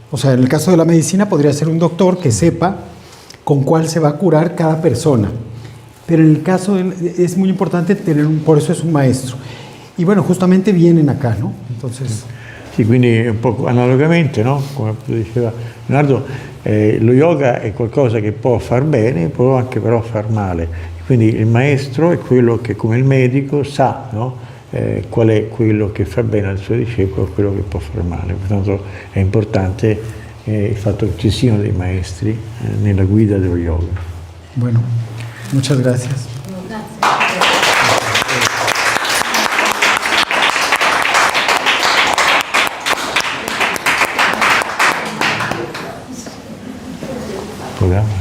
O sea, en el caso de la medicina podría ser un doctor que sepa con cuál se va a curar cada persona. Pero en el caso es muy importante por eso es un maestro. Y bueno, justamente vienen acá, ¿no? Entonces... Sì, quindi un po' analogamente, no? Come diceva Leonardo, lo yoga è qualcosa che può far bene, può anche però far male. Quindi il maestro è quello che, come il medico, sa, no? Qual è quello che fa bene al suo discepolo e quello che può far male. Pertanto è importante il fatto che ci siano dei maestri nella guida dello yoga. Bueno, muchas gracias. Programma.